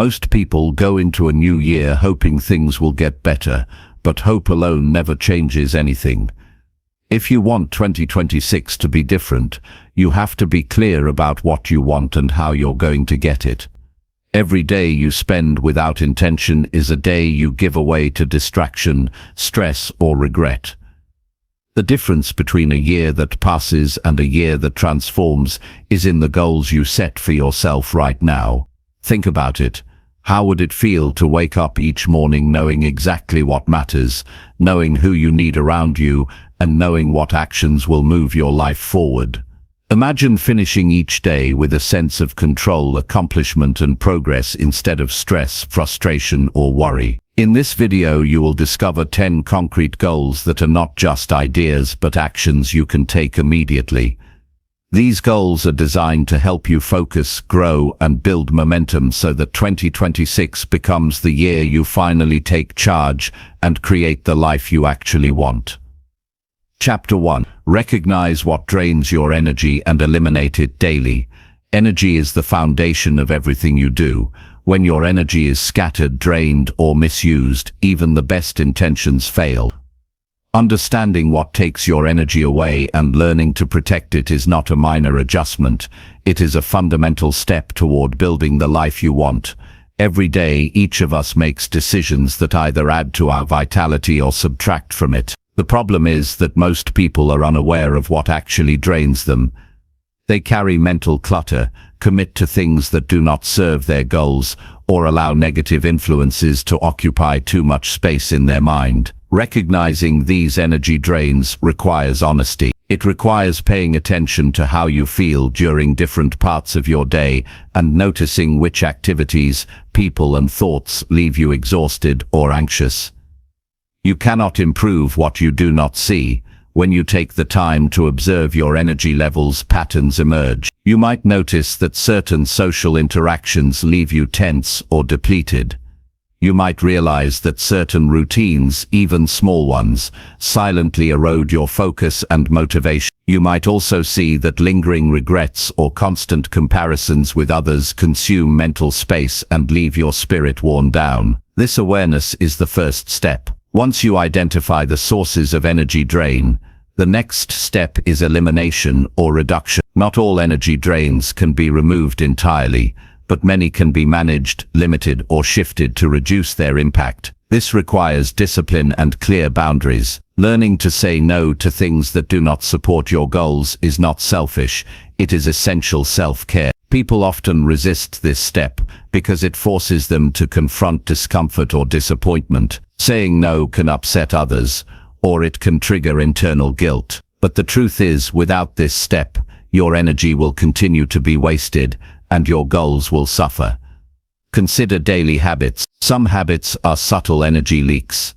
Most people go into a new year hoping things will get better, but hope alone never changes anything. If you want 2026 to be different, you have to be clear about what you want and how you're going to get it. Every day you spend without intention is a day you give away to distraction, stress, or regret. The difference between a year that passes and a year that transforms is in the goals you set for yourself right now. Think about it. How would it feel to wake up each morning knowing exactly what matters, knowing who you need around you, and knowing what actions will move your life forward? Imagine finishing each day with a sense of control, accomplishment, and progress instead of stress, frustration, or worry. In this video, you will discover 10 concrete goals that are not just ideas but actions you can take immediately. These goals are designed to help you focus, grow, and build momentum so that 2026 becomes the year you finally take charge and create the life you actually want. Chapter 1. Recognize what drains your energy and eliminate it daily. Energy is the foundation of everything you do. When your energy is scattered, drained, or misused, even the best intentions fail. Understanding what takes your energy away and learning to protect it is not a minor adjustment. It is a fundamental step toward building the life you want. Every day, each of us makes decisions that either add to our vitality or subtract from it. The problem is that most people are unaware of what actually drains them. They carry mental clutter, commit to things that do not serve their goals, or allow negative influences to occupy too much space in their mind. Recognizing these energy drains requires honesty. It requires paying attention to how you feel during different parts of your day and noticing which activities, people, and thoughts leave you exhausted or anxious. You cannot improve what you do not see. When you take the time to observe your energy levels, patterns emerge. You might notice that certain social interactions leave you tense or depleted. You might realize that certain routines, even small ones, silently erode your focus and motivation. You might also see that lingering regrets or constant comparisons with others consume mental space and leave your spirit worn down. This awareness is the first step. Once you identify the sources of energy drain, the next step is elimination or reduction. Not all energy drains can be removed entirely, but many can be managed, limited, or shifted to reduce their impact. This requires discipline and clear boundaries. Learning to say no to things that do not support your goals is not selfish, it is essential self-care. People often resist this step because it forces them to confront discomfort or disappointment. Saying no can upset others, or it can trigger internal guilt. But the truth is, without this step, your energy will continue to be wasted, and your goals will suffer. Consider daily habits. Some habits are subtle energy leaks.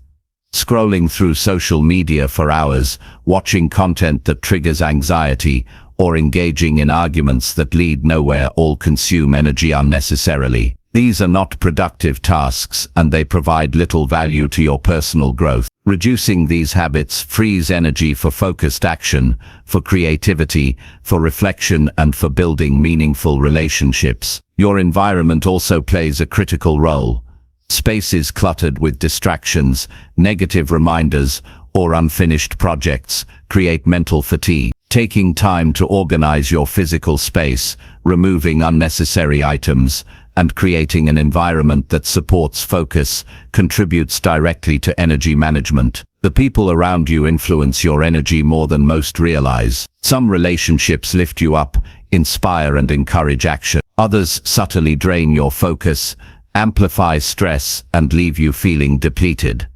Scrolling through social media for hours, watching content that triggers anxiety, or engaging in arguments that lead nowhere all consume energy unnecessarily. These are not productive tasks, and they provide little value to your personal growth. Reducing these habits frees energy for focused action, for creativity, for reflection, and for building meaningful relationships. Your environment also plays a critical role. Spaces cluttered with distractions, negative reminders, or unfinished projects create mental fatigue. Taking time to organize your physical space, removing unnecessary items, and creating an environment that supports focus contributes directly to energy management. The people around you influence your energy more than most realize. Some relationships lift you up, inspire, and encourage action. Others subtly drain your focus, amplify stress, and leave you feeling depleted.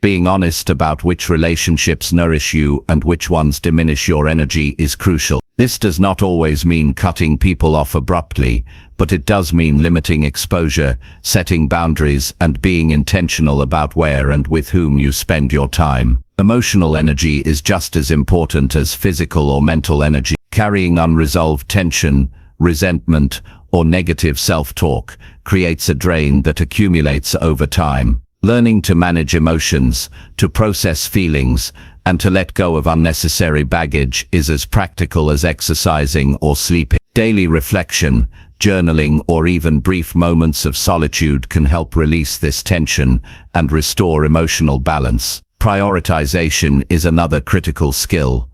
Being honest about which relationships nourish you and which ones diminish your energy is crucial. This does not always mean cutting people off abruptly, but it does mean limiting exposure, setting boundaries, and being intentional about where and with whom you spend your time. Emotional energy is just as important as physical or mental energy. Carrying unresolved tension, resentment, or negative self-talk creates a drain that accumulates over time. Learning to manage emotions, to process feelings, and to let go of unnecessary baggage is as practical as exercising or sleeping. Daily reflection, journaling, or even brief moments of solitude can help release this tension and restore emotional balance. Prioritization is another critical skill.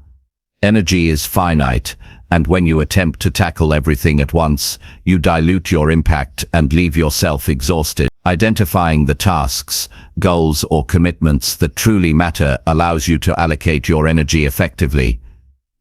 Energy is finite, and when you attempt to tackle everything at once, you dilute your impact and leave yourself exhausted. Identifying the tasks, goals, or commitments that truly matter allows you to allocate your energy effectively.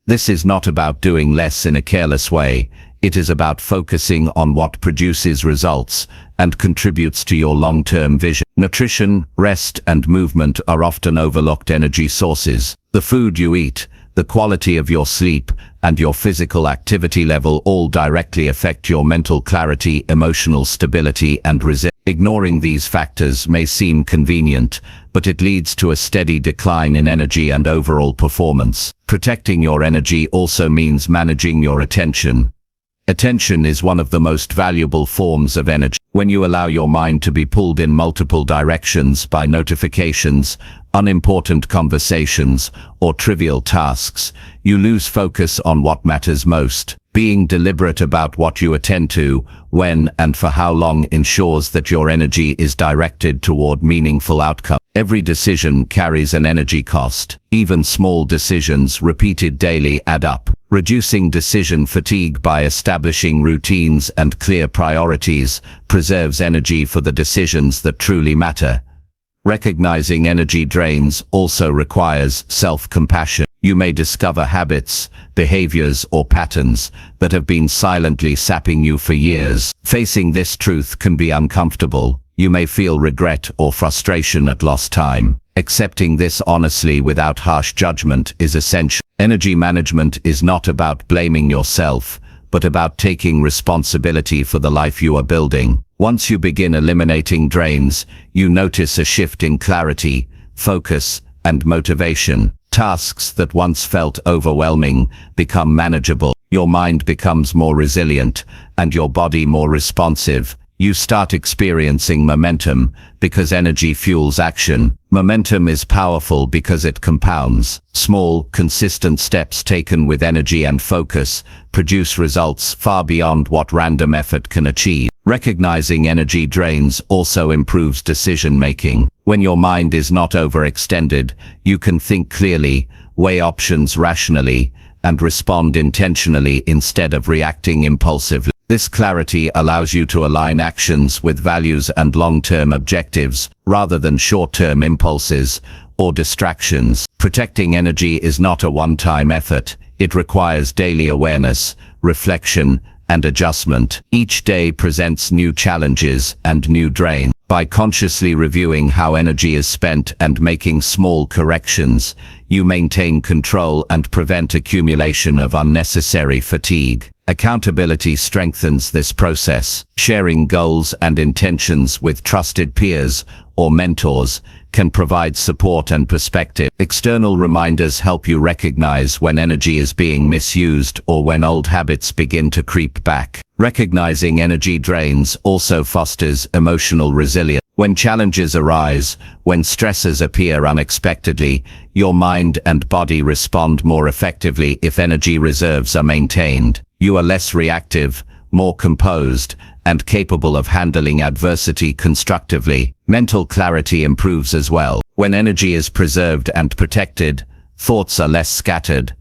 This is not about doing less in a careless way. It is about focusing on what produces results and contributes to your long-term vision. Nutrition, rest, and movement are often overlooked energy sources. The food you eat, the quality of your sleep, and your physical activity level all directly affect your mental clarity, emotional stability, and resilience. Ignoring these factors may seem convenient, but it leads to a steady decline in energy and overall performance. Protecting your energy also means managing your attention. Attention is one of the most valuable forms of energy. When you allow your mind to be pulled in multiple directions by notifications, unimportant conversations, or trivial tasks, you lose focus on what matters most. Being deliberate about what you attend to, when and for how long, ensures that your energy is directed toward meaningful outcomes. Every decision carries an energy cost. Even small decisions repeated daily add up. Reducing decision fatigue by establishing routines and clear priorities preserves energy for the decisions that truly matter. Recognizing energy drains also requires self-compassion. You may discover habits, behaviors, or patterns that have been silently sapping you for years. Facing this truth can be uncomfortable. You may feel regret or frustration at lost time. Accepting this honestly without harsh judgment is essential. Energy management is not about blaming yourself, but about taking responsibility for the life you are building. Once you begin eliminating drains, you notice a shift in clarity, focus, and motivation. Tasks that once felt overwhelming become manageable. Your mind becomes more resilient, and your body more responsive. You start experiencing momentum because energy fuels action. Momentum is powerful because it compounds. Small, consistent steps taken with energy and focus produce results far beyond what random effort can achieve. Recognizing energy drains also improves decision-making. When your mind is not overextended, you can think clearly, weigh options rationally, and respond intentionally instead of reacting impulsively. This clarity allows you to align actions with values and long-term objectives, rather than short-term impulses or distractions. Protecting energy is not a one-time effort. It requires daily awareness, reflection, and adjustment. Each day presents new challenges and new drains. By consciously reviewing how energy is spent and making small corrections, you maintain control and prevent accumulation of unnecessary fatigue. Accountability strengthens this process. Sharing goals and intentions with trusted peers or mentors can provide support and perspective. External reminders help you recognize when energy is being misused or when old habits begin to creep back. Recognizing energy drains also fosters emotional resilience. When challenges arise, when stressors appear unexpectedly, your mind and body respond more effectively if energy reserves are maintained. You are less reactive, more composed, and capable of handling adversity constructively. Mental clarity improves as well. When energy is preserved and protected, thoughts are less scattered,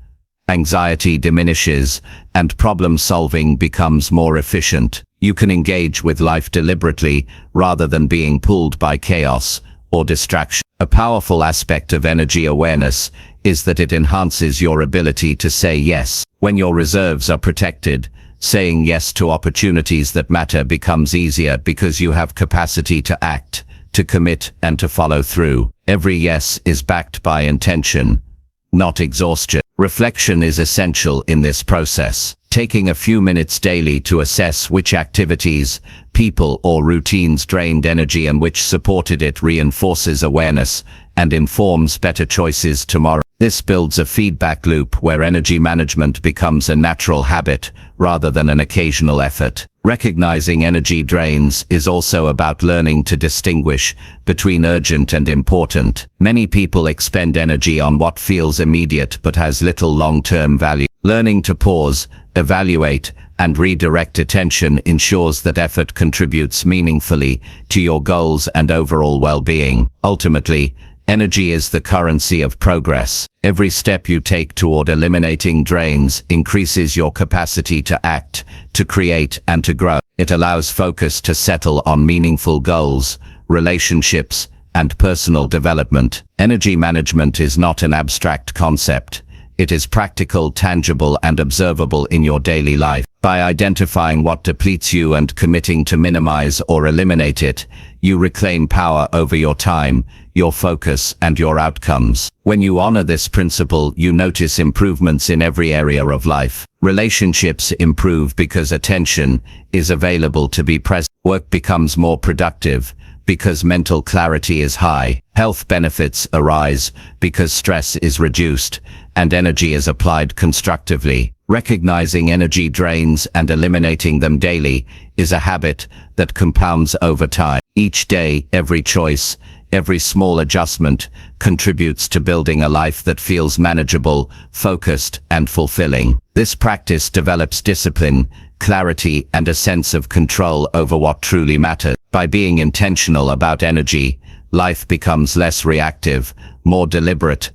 anxiety diminishes, and problem-solving becomes more efficient. You can engage with life deliberately rather than being pulled by chaos or distraction. A powerful aspect of energy awareness is that it enhances your ability to say yes. When your reserves are protected, saying yes to opportunities that matter becomes easier because you have capacity to act, to commit, and to follow through. Every yes is backed by intention, not exhaustion. Reflection is essential in this process. Taking a few minutes daily to assess which activities, people, or routines drained energy and which supported it reinforces awareness and informs better choices tomorrow. This builds a feedback loop where energy management becomes a natural habit rather than an occasional effort. Recognizing energy drains is also about learning to distinguish between urgent and important. Many people expend energy on what feels immediate but has little long-term value. Learning to pause, evaluate, and redirect attention ensures that effort contributes meaningfully to your goals and overall well-being. Ultimately, energy is the currency of progress. Every step you take toward eliminating drains increases your capacity to act, to create, and to grow. It allows focus to settle on meaningful goals, relationships, and personal development. Energy management is not an abstract concept. It is practical, tangible, and observable in your daily life. By identifying what depletes you and committing to minimize or eliminate it, you reclaim power over your time, your focus, and your outcomes. When you honor this principle, you notice improvements in every area of life. Relationships improve because attention is available to be present. Work becomes more productive because mental clarity is high. Health benefits arise because stress is reduced and energy is applied constructively. Recognizing energy drains and eliminating them daily is a habit that compounds over time. Each day, every choice, every small adjustment contributes to building a life that feels manageable, focused, and fulfilling. This practice develops discipline, clarity, and a sense of control over what truly matters. By being intentional about energy, life becomes less reactive, more deliberate,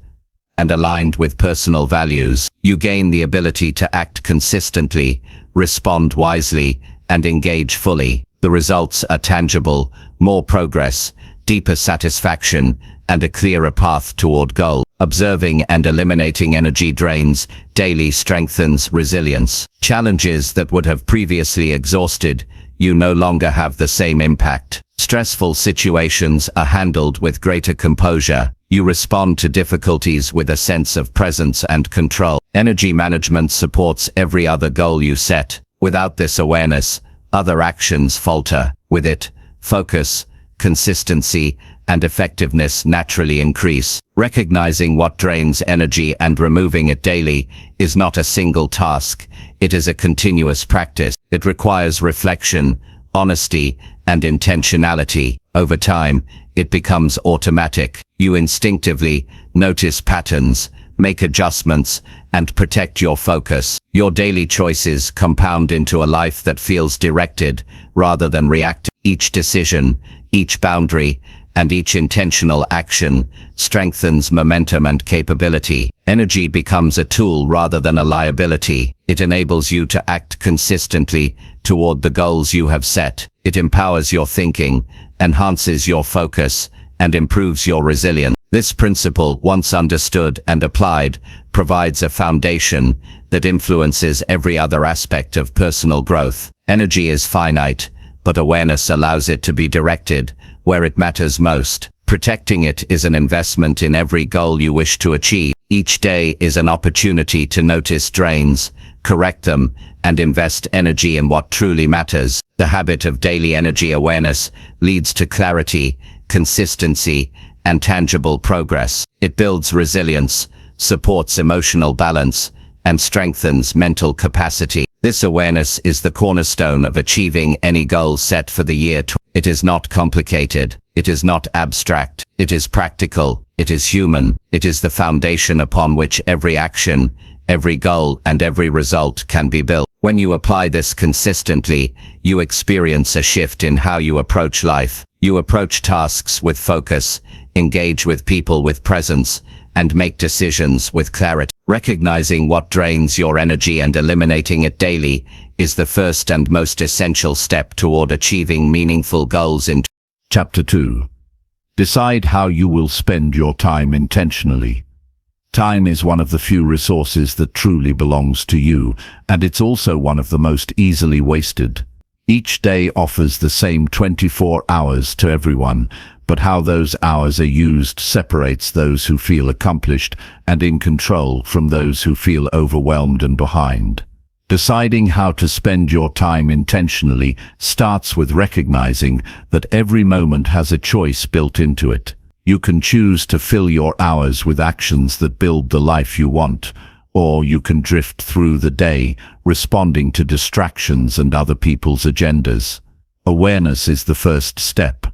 and aligned with personal values. You gain the ability to act consistently, respond wisely, and engage fully. The results are tangible: more progress, deeper satisfaction, and a clearer path toward goal. Observing and eliminating energy drains daily strengthens resilience. Challenges that would have previously exhausted you no longer have the same impact. Stressful situations are handled with greater composure. You respond to difficulties with a sense of presence and control. Energy management supports every other goal you set. Without this awareness, other actions falter. With it, focus, consistency, and effectiveness naturally increase. Recognizing what drains energy and removing it daily is not a single task. It is a continuous practice. It requires reflection, honesty, and intentionality. Over time, it becomes automatic. You instinctively notice patterns, make adjustments, and protect your focus. Your daily choices compound into a life that feels directed rather than reactive. Each decision, each boundary, and each intentional action strengthens momentum and capability. Energy becomes a tool rather than a liability. It enables you to act consistently toward the goals you have set. It empowers your thinking, enhances your focus, and improves your resilience. This principle, once understood and applied, provides a foundation that influences every other aspect of personal growth. Energy is finite, but awareness allows it to be directed where it matters most. Protecting it is an investment in every goal you wish to achieve. Each day is an opportunity to notice drains, correct them, and invest energy in what truly matters. The habit of daily energy awareness leads to clarity, consistency, and tangible progress. It builds resilience, supports emotional balance, and strengthens mental capacity. This awareness is the cornerstone of achieving any goal set for the year. It is not complicated. It is not abstract. It is practical. It is human. It is the foundation upon which every action, every goal, and every result can be built. When you apply this consistently, you experience a shift in how you approach life. You approach tasks with focus, engage with people with presence, and make decisions with clarity. Recognizing what drains your energy and eliminating it daily is the first and most essential step toward achieving meaningful goals in Chapter 2. Decide how you will spend your time intentionally. Time is one of the few resources that truly belongs to you, and it's also one of the most easily wasted. Each day offers the same 24 hours to everyone, but how those hours are used separates those who feel accomplished and in control from those who feel overwhelmed and behind. Deciding how to spend your time intentionally starts with recognizing that every moment has a choice built into it. You can choose to fill your hours with actions that build the life you want, or you can drift through the day, responding to distractions and other people's agendas. Awareness is the first step.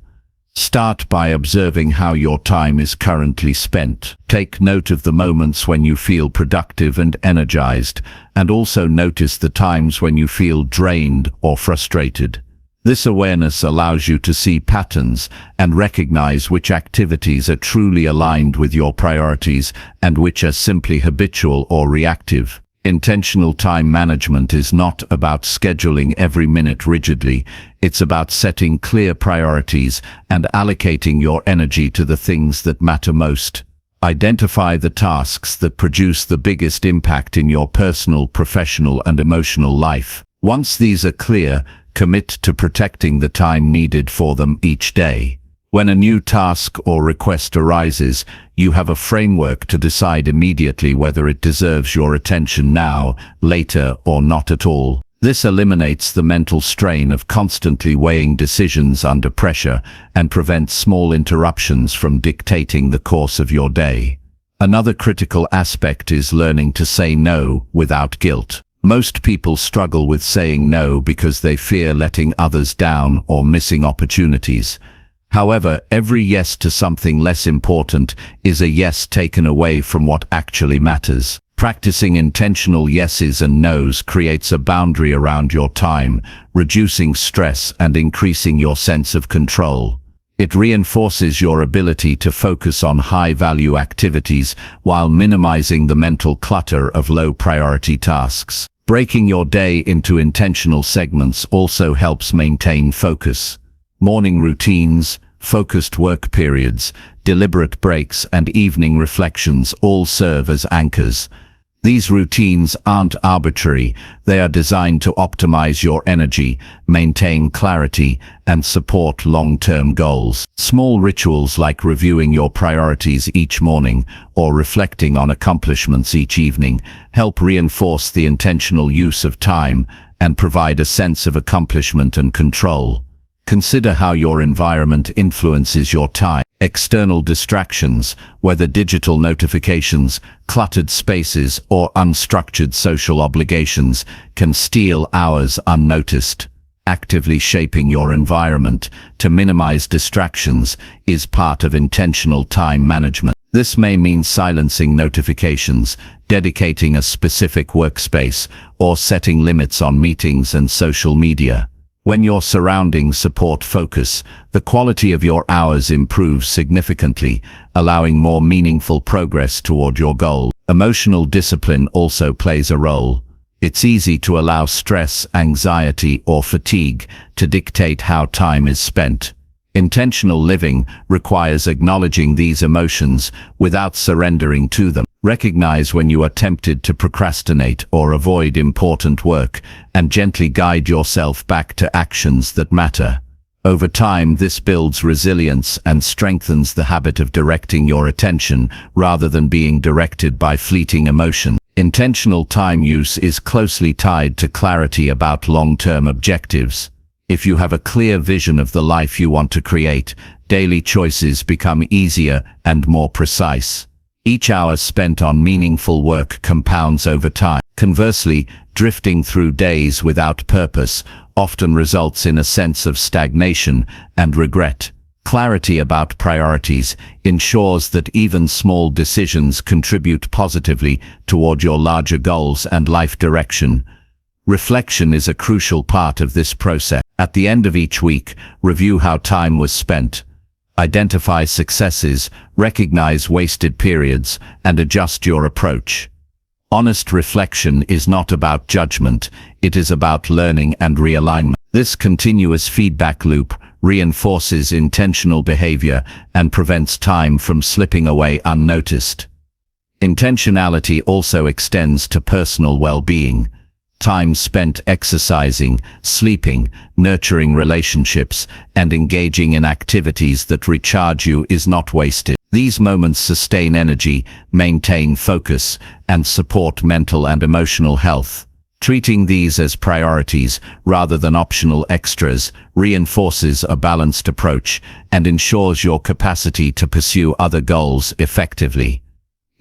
Start by observing how your time is currently spent. Take note of the moments when you feel productive and energized, and also notice the times when you feel drained or frustrated. This awareness allows you to see patterns and recognize which activities are truly aligned with your priorities and which are simply habitual or reactive. Intentional time management is not about scheduling every minute rigidly. It's about setting clear priorities and allocating your energy to the things that matter most. Identify the tasks that produce the biggest impact in your personal, professional, and emotional life. Once these are clear, commit to protecting the time needed for them each day. When a new task or request arises, you have a framework to decide immediately whether it deserves your attention now, later, or not at all. This eliminates the mental strain of constantly weighing decisions under pressure and prevents small interruptions from dictating the course of your day. Another critical aspect is learning to say no without guilt. Most people struggle with saying no because they fear letting others down or missing opportunities. However, every yes to something less important is a yes taken away from what actually matters. Practicing intentional yeses and nos creates a boundary around your time, reducing stress and increasing your sense of control. It reinforces your ability to focus on high-value activities while minimizing the mental clutter of low-priority tasks. Breaking your day into intentional segments also helps maintain focus. Morning routines, focused work periods, deliberate breaks, and evening reflections all serve as anchors. These routines aren't arbitrary. They are designed to optimize your energy, maintain clarity, and support long-term goals. Small rituals like reviewing your priorities each morning or reflecting on accomplishments each evening help reinforce the intentional use of time and provide a sense of accomplishment and control. Consider how your environment influences your time. External distractions, whether digital notifications, cluttered spaces, or unstructured social obligations, can steal hours unnoticed. Actively shaping your environment to minimize distractions is part of intentional time management. This may mean silencing notifications, dedicating a specific workspace, or setting limits on meetings and social media. When your surroundings support focus, the quality of your hours improves significantly, allowing more meaningful progress toward your goal. Emotional discipline also plays a role. It's easy to allow stress, anxiety, or fatigue to dictate how time is spent. Intentional living requires acknowledging these emotions without surrendering to them. Recognize when you are tempted to procrastinate or avoid important work, and gently guide yourself back to actions that matter. Over time, this builds resilience and strengthens the habit of directing your attention rather than being directed by fleeting emotion. Intentional time use is closely tied to clarity about long-term objectives. If you have a clear vision of the life you want to create, daily choices become easier and more precise. Each hour spent on meaningful work compounds over time. Conversely, drifting through days without purpose often results in a sense of stagnation and regret. Clarity about priorities ensures that even small decisions contribute positively toward your larger goals and life direction. Reflection is a crucial part of this process. At the end of each week, review how time was spent. Identify successes, recognize wasted periods, and adjust your approach. Honest reflection is not about judgment, it is about learning and realignment. This continuous feedback loop reinforces intentional behavior and prevents time from slipping away unnoticed. Intentionality also extends to personal well-being. Time spent exercising, sleeping, nurturing relationships, and engaging in activities that recharge you is not wasted. These moments sustain energy, maintain focus, and support mental and emotional health. Treating these as priorities rather than optional extras reinforces a balanced approach and ensures your capacity to pursue other goals effectively.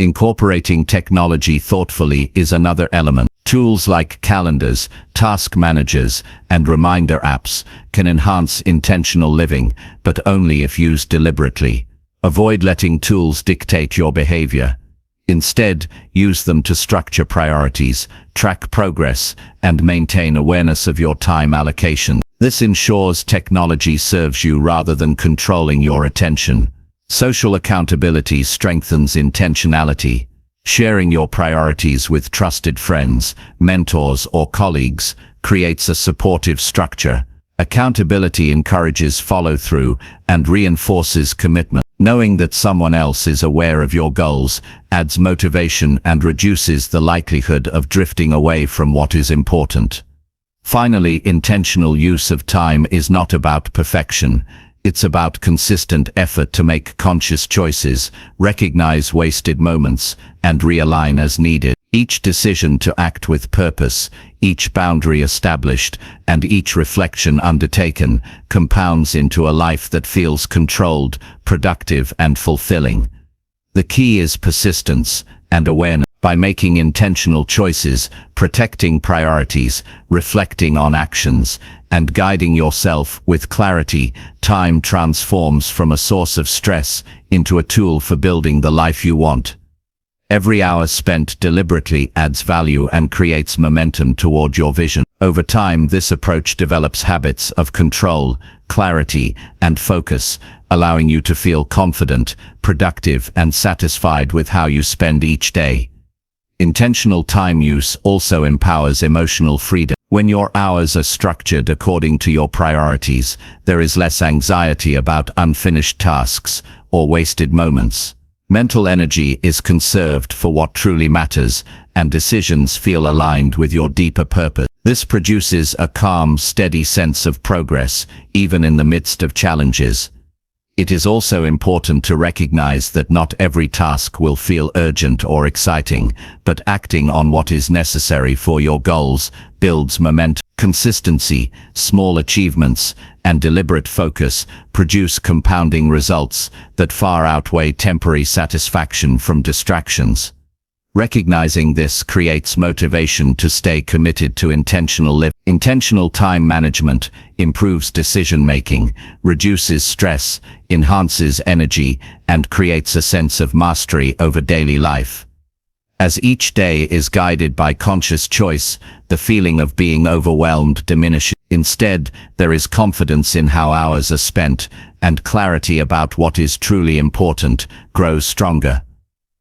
Incorporating technology thoughtfully is another element. Tools like calendars, task managers, and reminder apps can enhance intentional living, but only if used deliberately. Avoid letting tools dictate your behavior. Instead, use them to structure priorities, track progress, and maintain awareness of your time allocation. This ensures technology serves you rather than controlling your attention. Social accountability strengthens intentionality. Sharing your priorities with trusted friends, mentors, or colleagues creates a supportive structure. Accountability encourages follow-through and reinforces commitment. Knowing that someone else is aware of your goals adds motivation and reduces the likelihood of drifting away from what is important. Finally, intentional use of time is not about perfection. It's about consistent effort to make conscious choices, recognize wasted moments, and realign as needed. Each decision to act with purpose, each boundary established, and each reflection undertaken compounds into a life that feels controlled, productive, and fulfilling. The key is persistence and awareness. By making intentional choices, protecting priorities, reflecting on actions, and guiding yourself with clarity, time transforms from a source of stress into a tool for building the life you want. Every hour spent deliberately adds value and creates momentum toward your vision. Over time, this approach develops habits of control, clarity, and focus, allowing you to feel confident, productive, and satisfied with how you spend each day. Intentional time use also empowers emotional freedom. When your hours are structured according to your priorities, there is less anxiety about unfinished tasks or wasted moments. Mental energy is conserved for what truly matters, and decisions feel aligned with your deeper purpose. This produces a calm, steady sense of progress, even in the midst of challenges. It is also important to recognize that not every task will feel urgent or exciting, but acting on what is necessary for your goals builds momentum. Consistency, small achievements, and deliberate focus produce compounding results that far outweigh temporary satisfaction from distractions. Recognizing this creates motivation to stay committed to intentional living. Intentional time management improves decision-making, reduces stress, enhances energy, and creates a sense of mastery over daily life. As each day is guided by conscious choice, the feeling of being overwhelmed diminishes. Instead, there is confidence in how hours are spent, and clarity about what is truly important grows stronger.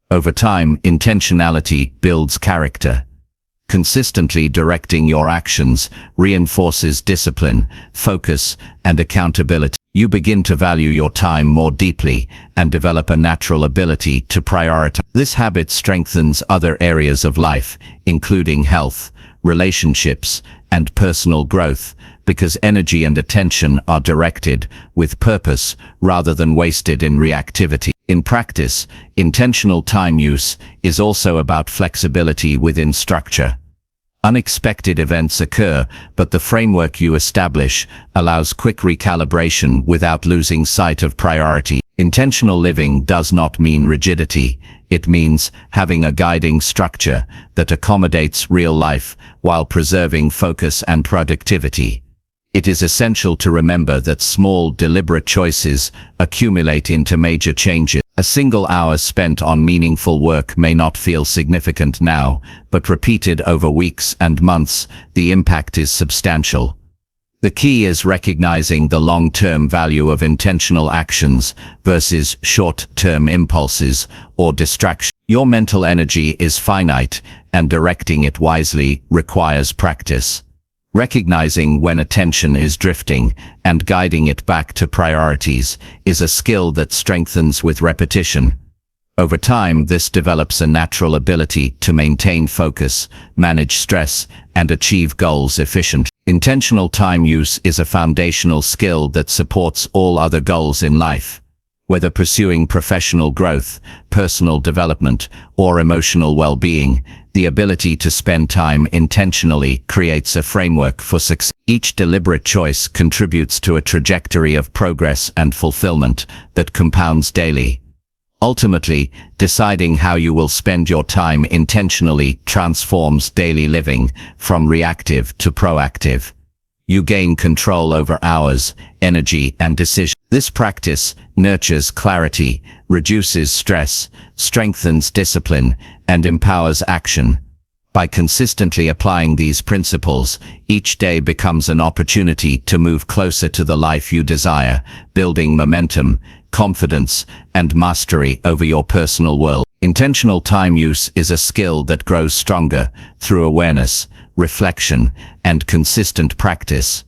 Over time, intentionality builds character. Consistently directing your actions reinforces discipline, focus, and accountability. You begin to value your time more deeply and develop a natural ability to prioritize. This habit strengthens other areas of life, including health, relationships, and personal growth, because energy and attention are directed with purpose rather than wasted in reactivity. In practice, intentional time use is also about flexibility within structure. Unexpected events occur, but the framework you establish allows quick recalibration without losing sight of priority. Intentional living does not mean rigidity. It means having a guiding structure that accommodates real life while preserving focus and productivity. It is essential to remember that small, deliberate choices accumulate into major changes. A single hour spent on meaningful work may not feel significant now, but repeated over weeks and months, the impact is substantial. The key is recognizing the long-term value of intentional actions versus short-term impulses or distractions. Your mental energy is finite, and directing it wisely requires practice. Recognizing when attention is drifting and guiding it back to priorities is a skill that strengthens with repetition. Over time, this develops a natural ability to maintain focus, manage stress, and achieve goals efficiently. Intentional time use is a foundational skill that supports all other goals in life. Whether pursuing professional growth, personal development, or emotional well-being, the ability to spend time intentionally creates a framework for success. Each deliberate choice contributes to a trajectory of progress and fulfillment that compounds daily. Ultimately, deciding how you will spend your time intentionally transforms daily living from reactive to proactive. You gain control over hours, energy, and decisions. This practice nurtures clarity, reduces stress, strengthens discipline, and empowers action. By consistently applying these principles, each day becomes an opportunity to move closer to the life you desire, building momentum, confidence, and mastery over your personal world. Intentional time use is a skill that grows stronger through awareness, reflection, and consistent practice.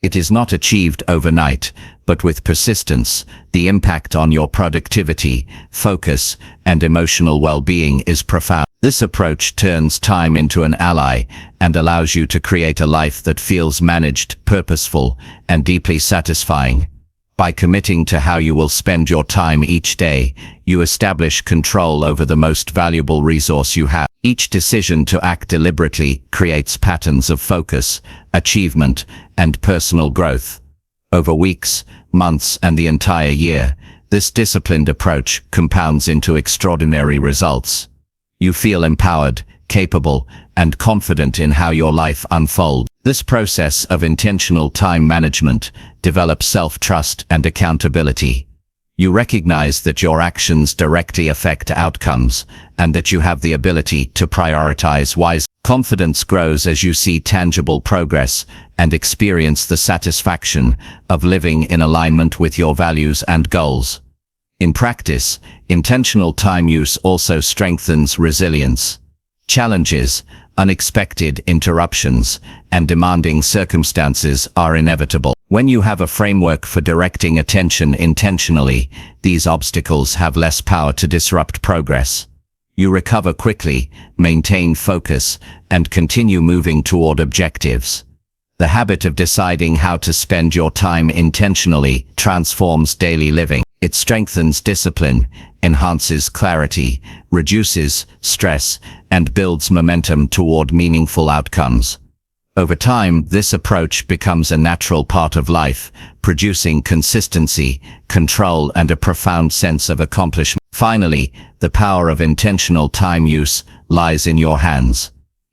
It is not achieved overnight, but with persistence, the impact on your productivity, focus, and emotional well-being is profound. This approach turns time into an ally and allows you to create a life that feels managed, purposeful, and deeply satisfying. By committing to how you will spend your time each day, you establish control over the most valuable resource you have. Each decision to act deliberately creates patterns of focus, achievement, and personal growth. Over weeks, months, and the entire year, this disciplined approach compounds into extraordinary results. You feel empowered, capable, and confident in how your life unfolds. This process of intentional time management develops self-trust and accountability. You recognize that your actions directly affect outcomes and that you have the ability to prioritize wisely. Confidence grows as you see tangible progress and experience the satisfaction of living in alignment with your values and goals. In practice, intentional time use also strengthens resilience. Challenges, unexpected interruptions, and demanding circumstances are inevitable. When you have a framework for directing attention intentionally, these obstacles have less power to disrupt progress. You recover quickly, maintain focus, and continue moving toward objectives. The habit of deciding how to spend your time intentionally transforms daily living. It strengthens discipline, enhances clarity, reduces stress, and builds momentum toward meaningful outcomes. Over time, this approach becomes a natural part of life, producing consistency, control, and a profound sense of accomplishment. Finally, the power of intentional time use lies in your hands.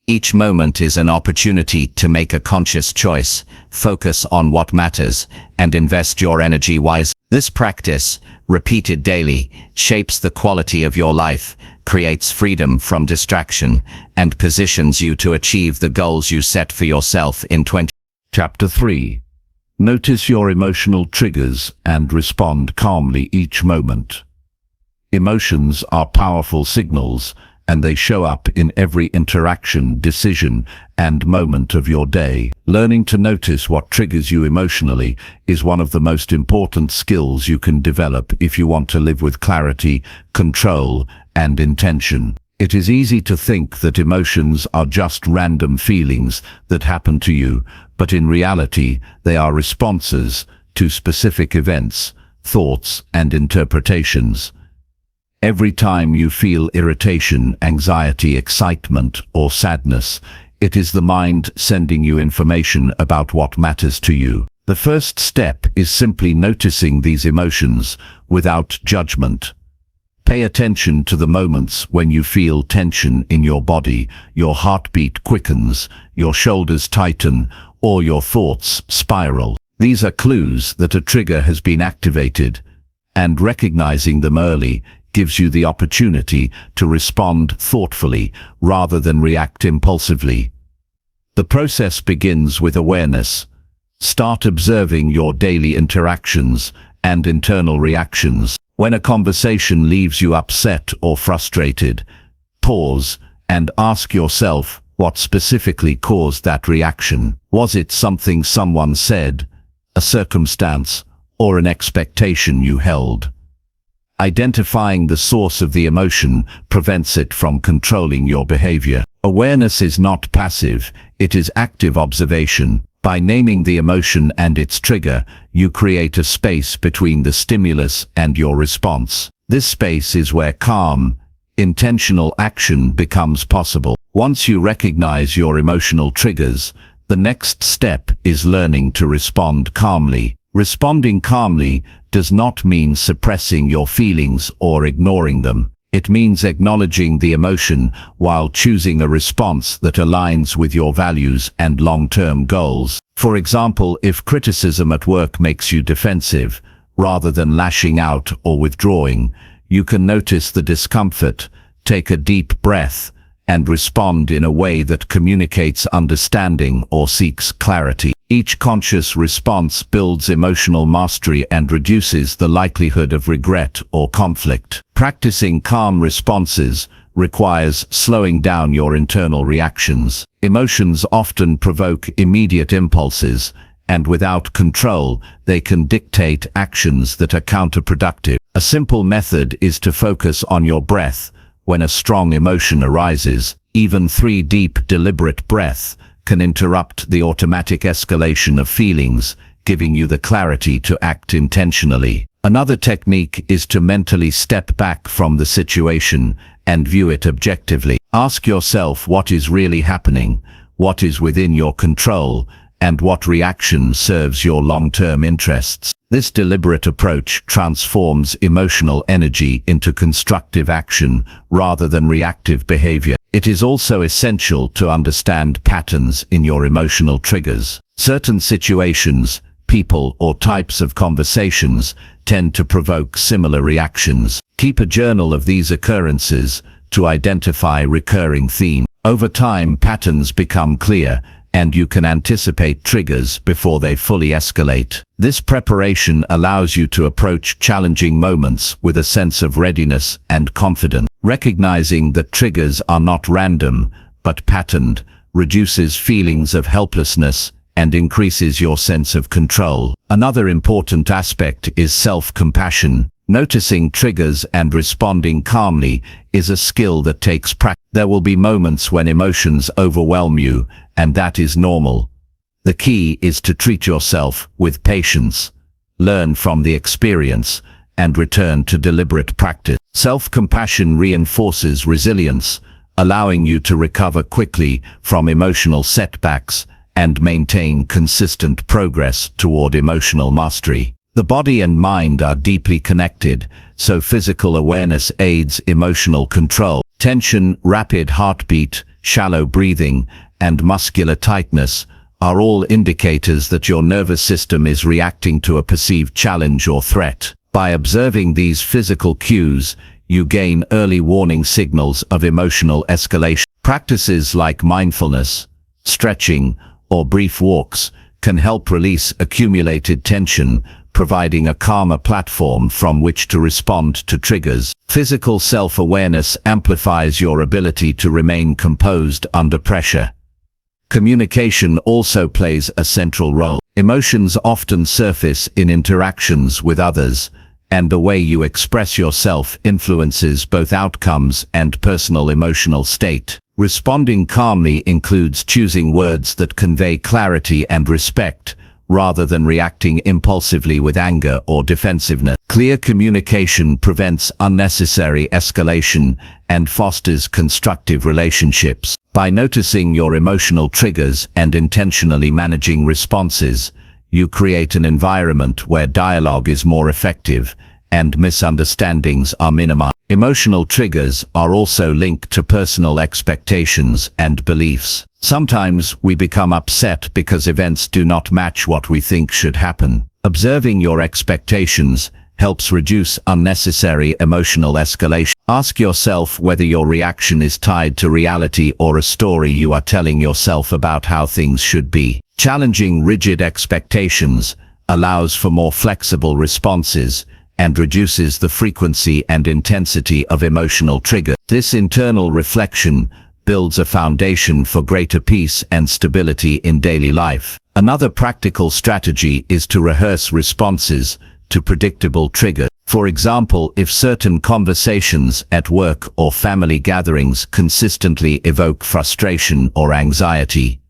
Each moment is an opportunity to make a conscious choice, focus on what matters, and invest your energy wisely. This practice, repeated daily, shapes the quality of your life, creates freedom from distraction, and positions you to achieve the goals you set for yourself in 20. Chapter 3. Notice your emotional triggers and respond calmly each moment. Emotions are powerful signals, and they show up in every interaction, decision, and moment of your day. Learning to notice what triggers you emotionally is one of the most important skills you can develop if you want to live with clarity, control, and intention. It is easy to think that emotions are just random feelings that happen to you, but in reality, they are responses to specific events, thoughts, and interpretations. Every time you feel irritation, anxiety, excitement, or sadness, it is the mind sending you information about what matters to you. The first step is simply noticing these emotions without judgment. Pay attention to the moments when you feel tension in your body, your heartbeat quickens, your shoulders tighten, or your thoughts spiral. These are clues that a trigger has been activated, and recognizing them early gives you the opportunity to respond thoughtfully rather than react impulsively. The process begins with awareness. Start observing your daily interactions and internal reactions. When a conversation leaves you upset or frustrated, pause and ask yourself what specifically caused that reaction. Was it something someone said, a circumstance, or an expectation you held? Identifying the source of the emotion prevents it from controlling your behavior. Awareness is not passive, it is active observation. By naming the emotion and its trigger, you create a space between the stimulus and your response. This space is where calm, intentional action becomes possible. Once you recognize your emotional triggers, the next step is learning to respond calmly. Responding calmly does not mean suppressing your feelings or ignoring them. It means acknowledging the emotion while choosing a response that aligns with your values and long-term goals. For example, if criticism at work makes you defensive, rather than lashing out or withdrawing, you can notice the discomfort, take a deep breath, and respond in a way that communicates understanding or seeks clarity. Each conscious response builds emotional mastery and reduces the likelihood of regret or conflict. Practicing calm responses requires slowing down your internal reactions. Emotions often provoke immediate impulses, and without control, they can dictate actions that are counterproductive. A simple method is to focus on your breath. When a strong emotion arises, even 3 deep, deliberate breaths can interrupt the automatic escalation of feelings, giving you the clarity to act intentionally. Another technique is to mentally step back from the situation and view it objectively. Ask yourself what is really happening, what is within your control, and what reaction serves your long-term interests. This deliberate approach transforms emotional energy into constructive action rather than reactive behavior. It is also essential to understand patterns in your emotional triggers. Certain situations, people, or types of conversations tend to provoke similar reactions. Keep a journal of these occurrences to identify recurring themes. Over time, patterns become clear, and you can anticipate triggers before they fully escalate. This preparation allows you to approach challenging moments with a sense of readiness and confidence. Recognizing that triggers are not random, but patterned, reduces feelings of helplessness and increases your sense of control. Another important aspect is self-compassion. Noticing triggers and responding calmly is a skill that takes practice. There will be moments when emotions overwhelm you, and that is normal. The key is to treat yourself with patience, learn from the experience, and return to deliberate practice. Self-compassion reinforces resilience, allowing you to recover quickly from emotional setbacks and maintain consistent progress toward emotional mastery. The body and mind are deeply connected, so physical awareness aids emotional control. Tension, rapid heartbeat, shallow breathing, and muscular tightness are all indicators that your nervous system is reacting to a perceived challenge or threat. By observing these physical cues, you gain early warning signals of emotional escalation. Practices like mindfulness, stretching, or brief walks can help release accumulated tension, providing a calmer platform from which to respond to triggers. Physical self-awareness amplifies your ability to remain composed under pressure. Communication also plays a central role. Emotions often surface in interactions with others, and the way you express yourself influences both outcomes and personal emotional state. Responding calmly includes choosing words that convey clarity and respect, rather than reacting impulsively with anger or defensiveness. Clear communication prevents unnecessary escalation and fosters constructive relationships. By noticing your emotional triggers and intentionally managing responses, you create an environment where dialogue is more effective and misunderstandings are minimized. Emotional triggers are also linked to personal expectations and beliefs. Sometimes we become upset because events do not match what we think should happen. Observing your expectations helps reduce unnecessary emotional escalation. Ask yourself whether your reaction is tied to reality or a story you are telling yourself about how things should be. Challenging rigid expectations allows for more flexible responses and reduces the frequency and intensity of emotional triggers. This internal reflection builds a foundation for greater peace and stability in daily life. Another practical strategy is to rehearse responses to predictable triggers. For example, if certain conversations at work or family gatherings consistently evoke frustration or anxiety,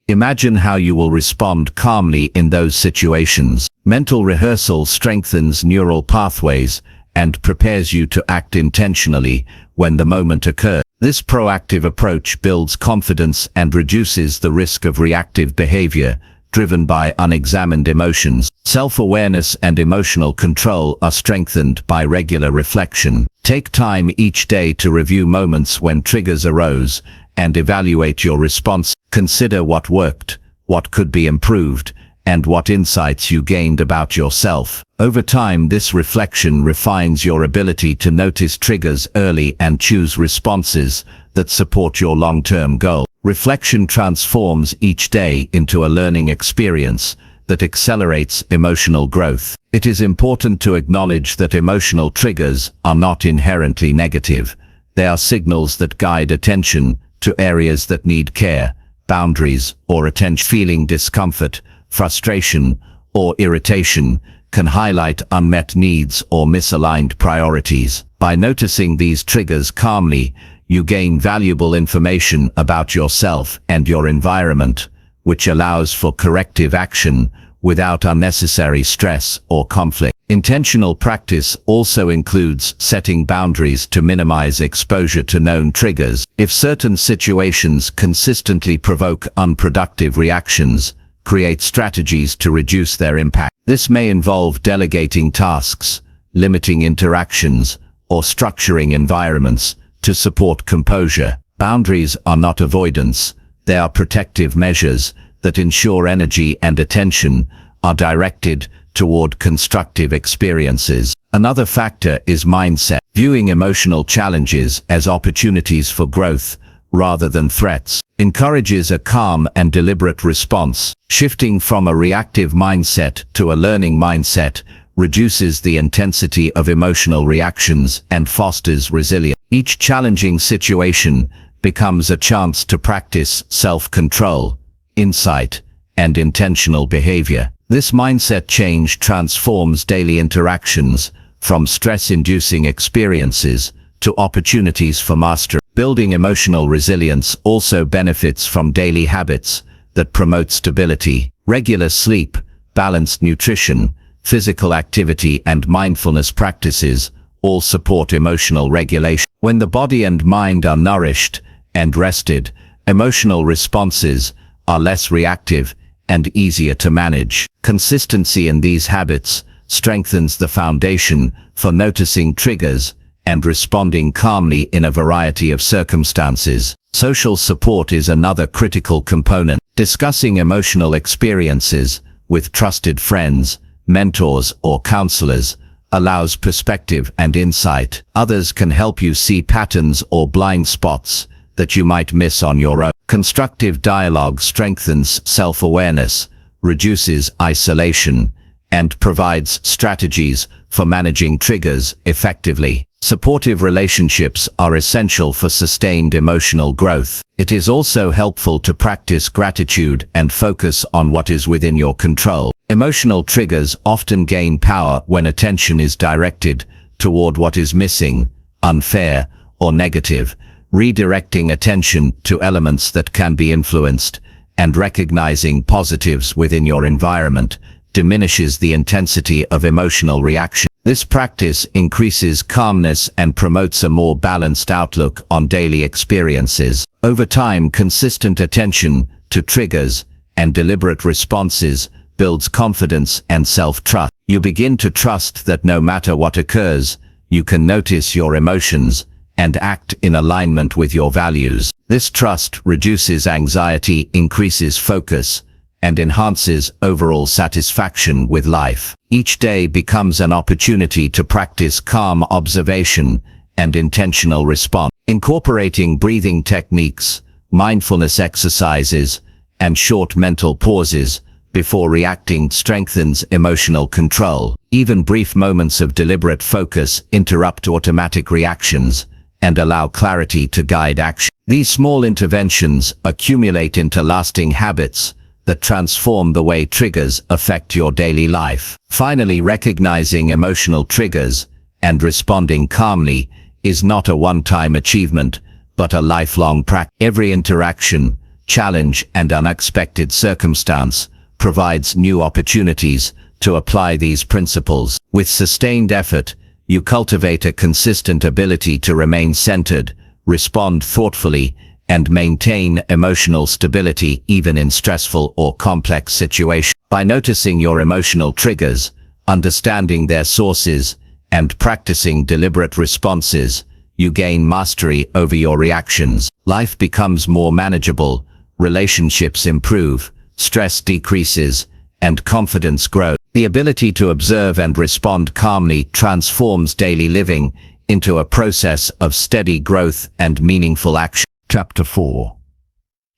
imagine how you will respond calmly in those situations. Mental rehearsal strengthens neural pathways and prepares you to act intentionally when the moment occurs. This proactive approach builds confidence and reduces the risk of reactive behavior driven by unexamined emotions. Self-awareness and emotional control are strengthened by regular reflection. Take time each day to review moments when triggers arose and evaluate your response. Consider what worked, what could be improved, and what insights you gained about yourself. Over time, this reflection refines your ability to notice triggers early and choose responses that support your long-term goal. Reflection transforms each day into a learning experience that accelerates emotional growth. It is important to acknowledge that emotional triggers are not inherently negative. They are signals that guide attention to areas that need care, boundaries, or attention. Feeling discomfort, frustration, or irritation can highlight unmet needs or misaligned priorities. By noticing these triggers calmly, you gain valuable information about yourself and your environment, which allows for corrective action without unnecessary stress or conflict. Intentional practice also includes setting boundaries to minimize exposure to known triggers. If certain situations consistently provoke unproductive reactions, create strategies to reduce their impact. This may involve delegating tasks, limiting interactions, or structuring environments to support composure. Boundaries are not avoidance, they are protective measures that ensure energy and attention are directed toward constructive experiences. Another factor is mindset. Viewing emotional challenges as opportunities for growth rather than threats encourages a calm and deliberate response. Shifting from a reactive mindset to a learning mindset reduces the intensity of emotional reactions and fosters resilience. Each challenging situation becomes a chance to practice self-control, insight, and intentional behavior. This mindset change transforms daily interactions from stress-inducing experiences to opportunities for mastery. Building emotional resilience also benefits from daily habits that promote stability. Regular sleep, balanced nutrition, physical activity, and mindfulness practices all support emotional regulation. When the body and mind are nourished and rested, emotional responses are less reactive and easier to manage. Consistency in these habits strengthens the foundation for noticing triggers and responding calmly in a variety of circumstances. Social support is another critical component. Discussing emotional experiences with trusted friends, mentors, or counselors allows perspective and insight. Others can help you see patterns or blind spots that you might miss on your own. Constructive dialogue strengthens self-awareness, reduces isolation, and provides strategies for managing triggers effectively. Supportive relationships are essential for sustained emotional growth. It is also helpful to practice gratitude and focus on what is within your control. Emotional triggers often gain power when attention is directed toward what is missing, unfair, or negative. Redirecting attention to elements that can be influenced and recognizing positives within your environment diminishes the intensity of emotional reaction. This practice increases calmness and promotes a more balanced outlook on daily experiences. Over time, consistent attention to triggers and deliberate responses builds confidence and self-trust. You begin to trust that no matter what occurs, you can notice your emotions and act in alignment with your values. This trust reduces anxiety, increases focus, and enhances overall satisfaction with life. Each day becomes an opportunity to practice calm observation and intentional response. Incorporating breathing techniques, mindfulness exercises, and short mental pauses before reacting strengthens emotional control. Even brief moments of deliberate focus interrupt automatic reactions and allow clarity to guide action. These small interventions accumulate into lasting habits that transform the way triggers affect your daily life. Finally, recognizing emotional triggers and responding calmly is not a one-time achievement, but a lifelong practice. Every interaction, challenge, and unexpected circumstance provides new opportunities to apply these principles. With sustained effort, you cultivate a consistent ability to remain centered, respond thoughtfully, and maintain emotional stability even in stressful or complex situations. By noticing your emotional triggers, understanding their sources, and practicing deliberate responses, you gain mastery over your reactions. Life becomes more manageable, relationships improve, stress decreases, and confidence grows. The ability to observe and respond calmly transforms daily living into a process of steady growth and meaningful action. Chapter 4.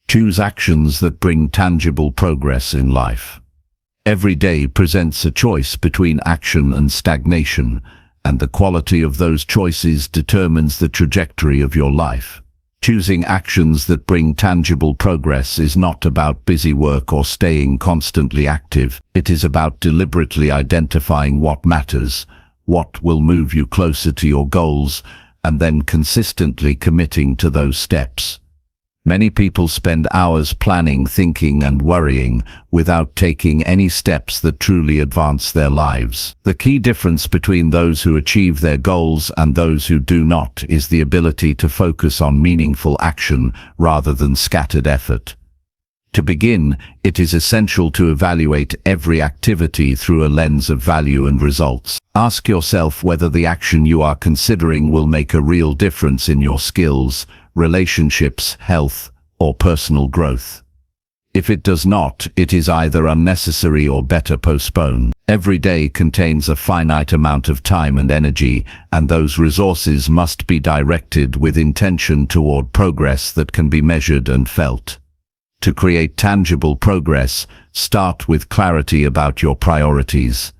Choose actions that bring tangible progress in life. Every day presents a choice between action and stagnation, and the quality of those choices determines the trajectory of your life. Choosing actions that bring tangible progress is not about busy work or staying constantly active. It is about deliberately identifying what matters, what will move you closer to your goals, and then consistently committing to those steps. Many people spend hours planning, thinking, and worrying without taking any steps that truly advance their lives. The key difference between those who achieve their goals and those who do not is the ability to focus on meaningful action rather than scattered effort. To begin, it is essential to evaluate every activity through a lens of value and results. Ask yourself whether the action you are considering will make a real difference in your skills, relationships, health, or personal growth. If it does not, it is either unnecessary or better postponed. Every day contains a finite amount of time and energy, and those resources must be directed with intention toward progress that can be measured and felt. To create tangible progress, start with clarity about your priorities.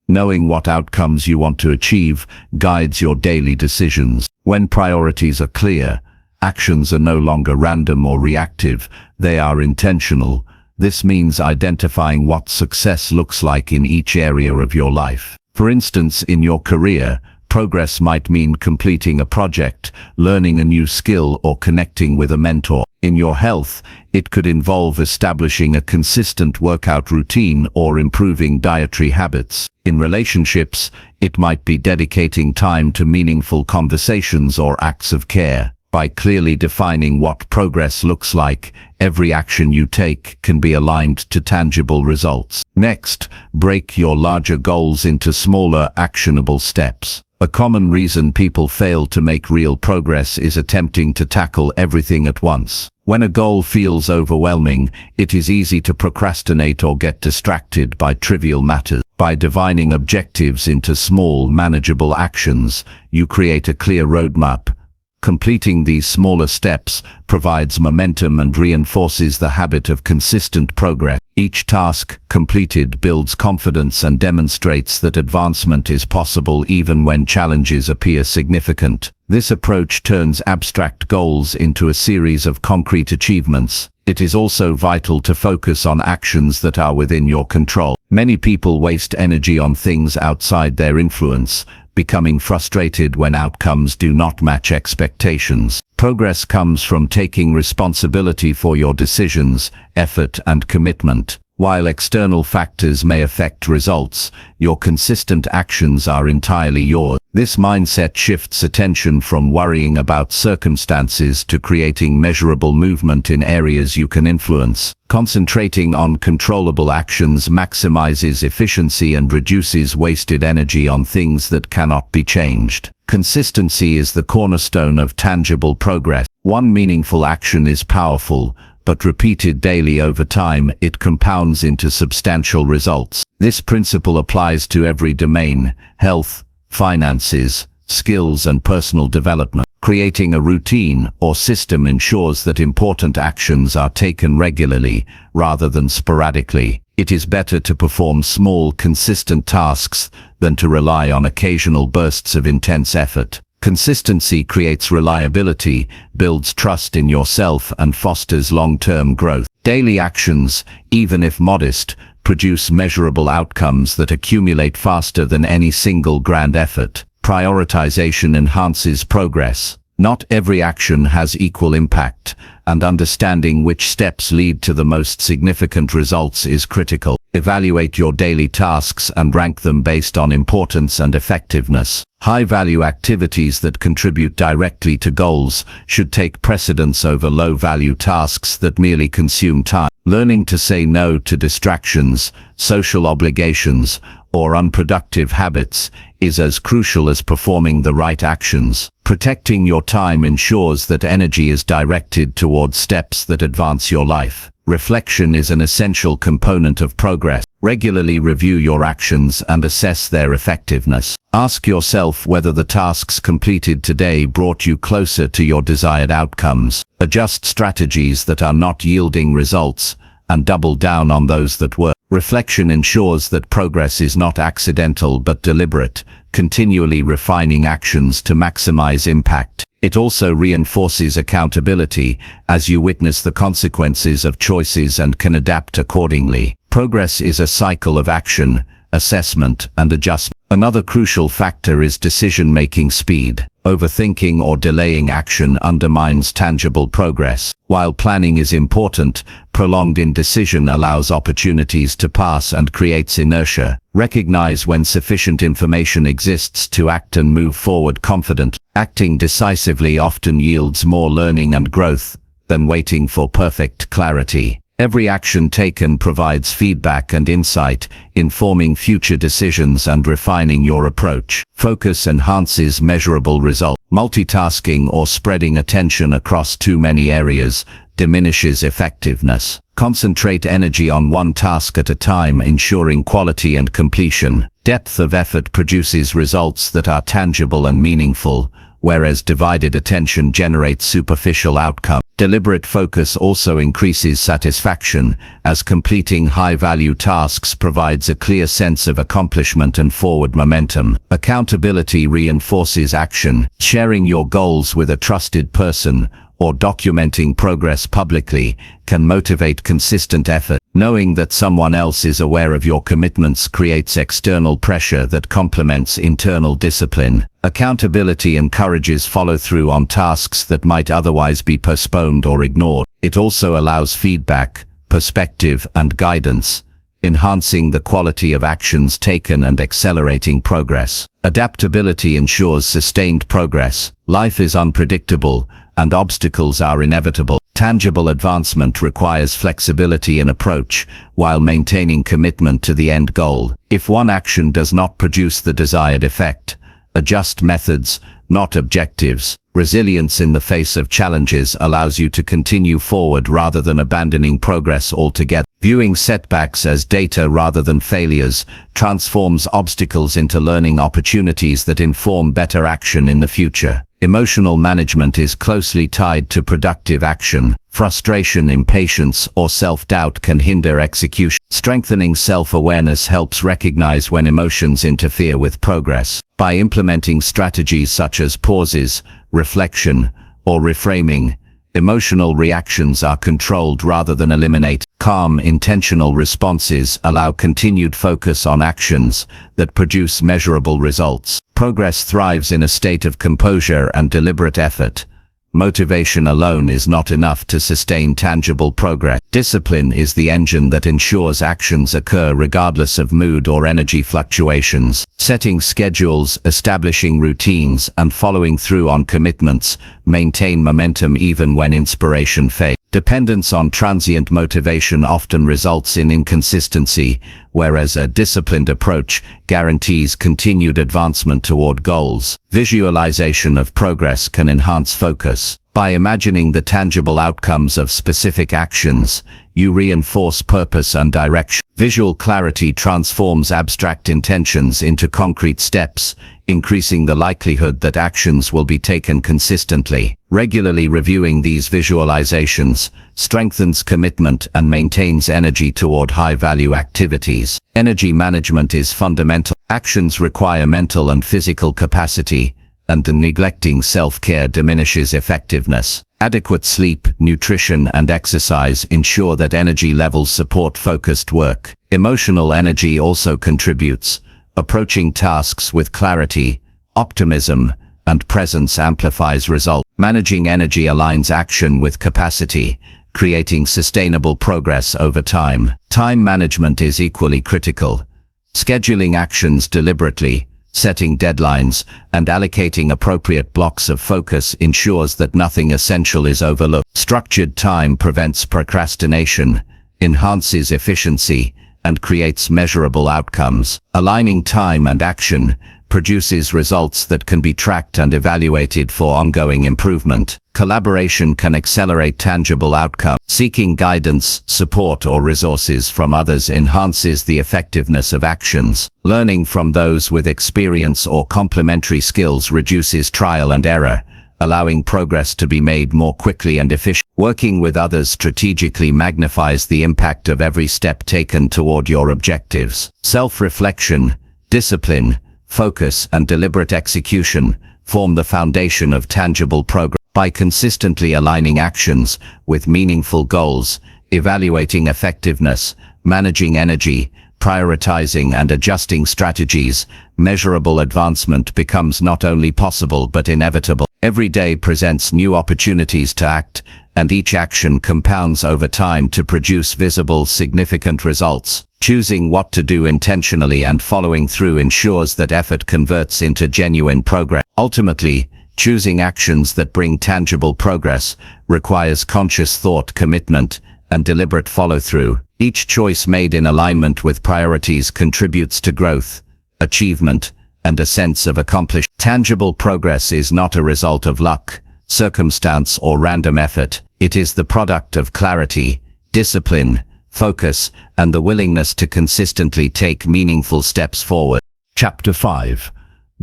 Knowing what outcomes you want to achieve guides your daily decisions. When priorities are clear, actions are no longer random or reactive, they are intentional. This means identifying what success looks like in each area of your life. For instance, in your career, progress might mean completing a project, learning a new skill, or connecting with a mentor. In your health, it could involve establishing a consistent workout routine or improving dietary habits. In relationships, it might be dedicating time to meaningful conversations or acts of care. By clearly defining what progress looks like, every action you take can be aligned to tangible results. Next, break your larger goals into smaller, actionable steps. A common reason people fail to make real progress is attempting to tackle everything at once. When a goal feels overwhelming, it is easy to procrastinate or get distracted by trivial matters. By dividing objectives into small, manageable actions, you create a clear roadmap. Completing these smaller steps provides momentum and reinforces the habit of consistent progress. Each task completed builds confidence and demonstrates that advancement is possible even when challenges appear significant. This approach turns abstract goals into a series of concrete achievements. It is also vital to focus on actions that are within your control. Many people waste energy on things outside their influence, becoming frustrated when outcomes do not match expectations. Progress comes from taking responsibility for your decisions, effort, and commitment. While external factors may affect results, your consistent actions are entirely yours. This mindset shifts attention from worrying about circumstances to creating measurable movement in areas you can influence. Concentrating on controllable actions maximizes efficiency and reduces wasted energy on things that cannot be changed. Consistency is the cornerstone of tangible progress. One meaningful action is powerful, but repeated daily over time, it compounds into substantial results. This principle applies to every domain: health, finances, skills, and personal development. Creating a routine or system ensures that important actions are taken regularly rather than sporadically. It is better to perform small, consistent tasks than to rely on occasional bursts of intense effort. Consistency creates reliability, builds trust in yourself, and fosters long-term growth. Daily actions, even if modest, produce measurable outcomes that accumulate faster than any single grand effort. Prioritization enhances progress. Not every action has equal impact, and understanding which steps lead to the most significant results is critical. Evaluate your daily tasks and rank them based on importance and effectiveness. High-value activities that contribute directly to goals should take precedence over low-value tasks that merely consume time. Learning to say no to distractions, social obligations, or unproductive habits is as crucial as performing the right actions. Protecting your time ensures that energy is directed towards steps that advance your life. Reflection is an essential component of progress. Regularly review your actions and assess their effectiveness. Ask yourself whether the tasks completed today brought you closer to your desired outcomes. Adjust strategies that are not yielding results and double down on those that were. Reflection ensures that progress is not accidental but deliberate, continually refining actions to maximize impact. It also reinforces accountability as you witness the consequences of choices and can adapt accordingly. Progress is a cycle of action, assessment, and adjustment. Another crucial factor is decision-making speed. Overthinking or delaying action undermines tangible progress. While planning is important, prolonged indecision allows opportunities to pass and creates inertia. Recognize when sufficient information exists to act and move forward confidently. Acting decisively often yields more learning and growth than waiting for perfect clarity. Every action taken provides feedback and insight, informing future decisions and refining your approach. Focus enhances measurable results. Multitasking or spreading attention across too many areas diminishes effectiveness. Concentrate energy on one task at a time, ensuring quality and completion. Depth of effort produces results that are tangible and meaningful, whereas divided attention generates superficial outcomes. Deliberate focus also increases satisfaction, as completing high-value tasks provides a clear sense of accomplishment and forward momentum. Accountability reinforces action. Sharing your goals with a trusted person or documenting progress publicly can motivate consistent effort. Knowing that someone else is aware of your commitments creates external pressure that complements internal discipline. Accountability encourages follow-through on tasks that might otherwise be postponed or ignored. It also allows feedback, perspective, and guidance, enhancing the quality of actions taken and accelerating progress. Adaptability ensures sustained progress. Life is unpredictable, and obstacles are inevitable. Tangible advancement requires flexibility in approach, while maintaining commitment to the end goal. If one action does not produce the desired effect, adjust methods, not objectives. Resilience in the face of challenges allows you to continue forward rather than abandoning progress altogether. Viewing setbacks as data rather than failures transforms obstacles into learning opportunities that inform better action in the future. Emotional management is closely tied to productive action. Frustration, impatience, or self-doubt can hinder execution. Strengthening self-awareness helps recognize when emotions interfere with progress. By implementing strategies such as pauses, reflection, or reframing, emotional reactions are controlled rather than eliminated. Calm, intentional responses allow continued focus on actions that produce measurable results. Progress thrives in a state of composure and deliberate effort. Motivation alone is not enough to sustain tangible progress. Discipline is the engine that ensures actions occur regardless of mood or energy fluctuations. Setting schedules, establishing routines, and following through on commitments maintain momentum even when inspiration fades. Dependence on transient motivation often results in inconsistency, whereas a disciplined approach guarantees continued advancement toward goals. Visualization of progress can enhance focus. By imagining the tangible outcomes of specific actions, you reinforce purpose and direction. Visual clarity transforms abstract intentions into concrete steps, increasing the likelihood that actions will be taken consistently. Regularly reviewing these visualizations strengthens commitment and maintains energy toward high-value activities. Energy management is fundamental. Actions require mental and physical capacity, and neglecting self-care diminishes effectiveness. Adequate sleep, nutrition, and exercise ensure that energy levels support focused work. Emotional energy also contributes. Approaching tasks with clarity, optimism, and presence amplifies results. Managing energy aligns action with capacity, creating sustainable progress over time. Time management is equally critical. Scheduling actions deliberately, setting deadlines, and allocating appropriate blocks of focus ensures that nothing essential is overlooked. Structured time prevents procrastination, enhances efficiency, and creates measurable outcomes. Aligning time and action produces results that can be tracked and evaluated for ongoing improvement. Collaboration can accelerate tangible outcomes. Seeking guidance, support, or resources from others enhances the effectiveness of actions. Learning from those with experience or complementary skills reduces trial and error, allowing progress to be made more quickly and efficiently. Working with others strategically magnifies the impact of every step taken toward your objectives. Self-reflection, discipline, focus, and deliberate execution form the foundation of tangible progress. By consistently aligning actions with meaningful goals, evaluating effectiveness, managing energy, prioritizing and adjusting strategies, measurable advancement becomes not only possible but inevitable. Every day presents new opportunities to act, and each action compounds over time to produce visible, significant results. Choosing what to do intentionally and following through ensures that effort converts into genuine progress. Ultimately, choosing actions that bring tangible progress requires conscious thought, commitment, and deliberate follow-through. Each choice made in alignment with priorities contributes to growth, achievement, and a sense of accomplishment. Tangible progress is not a result of luck, circumstance, or random effort. It is the product of clarity, discipline, focus, and the willingness to consistently take meaningful steps forward. Chapter 5.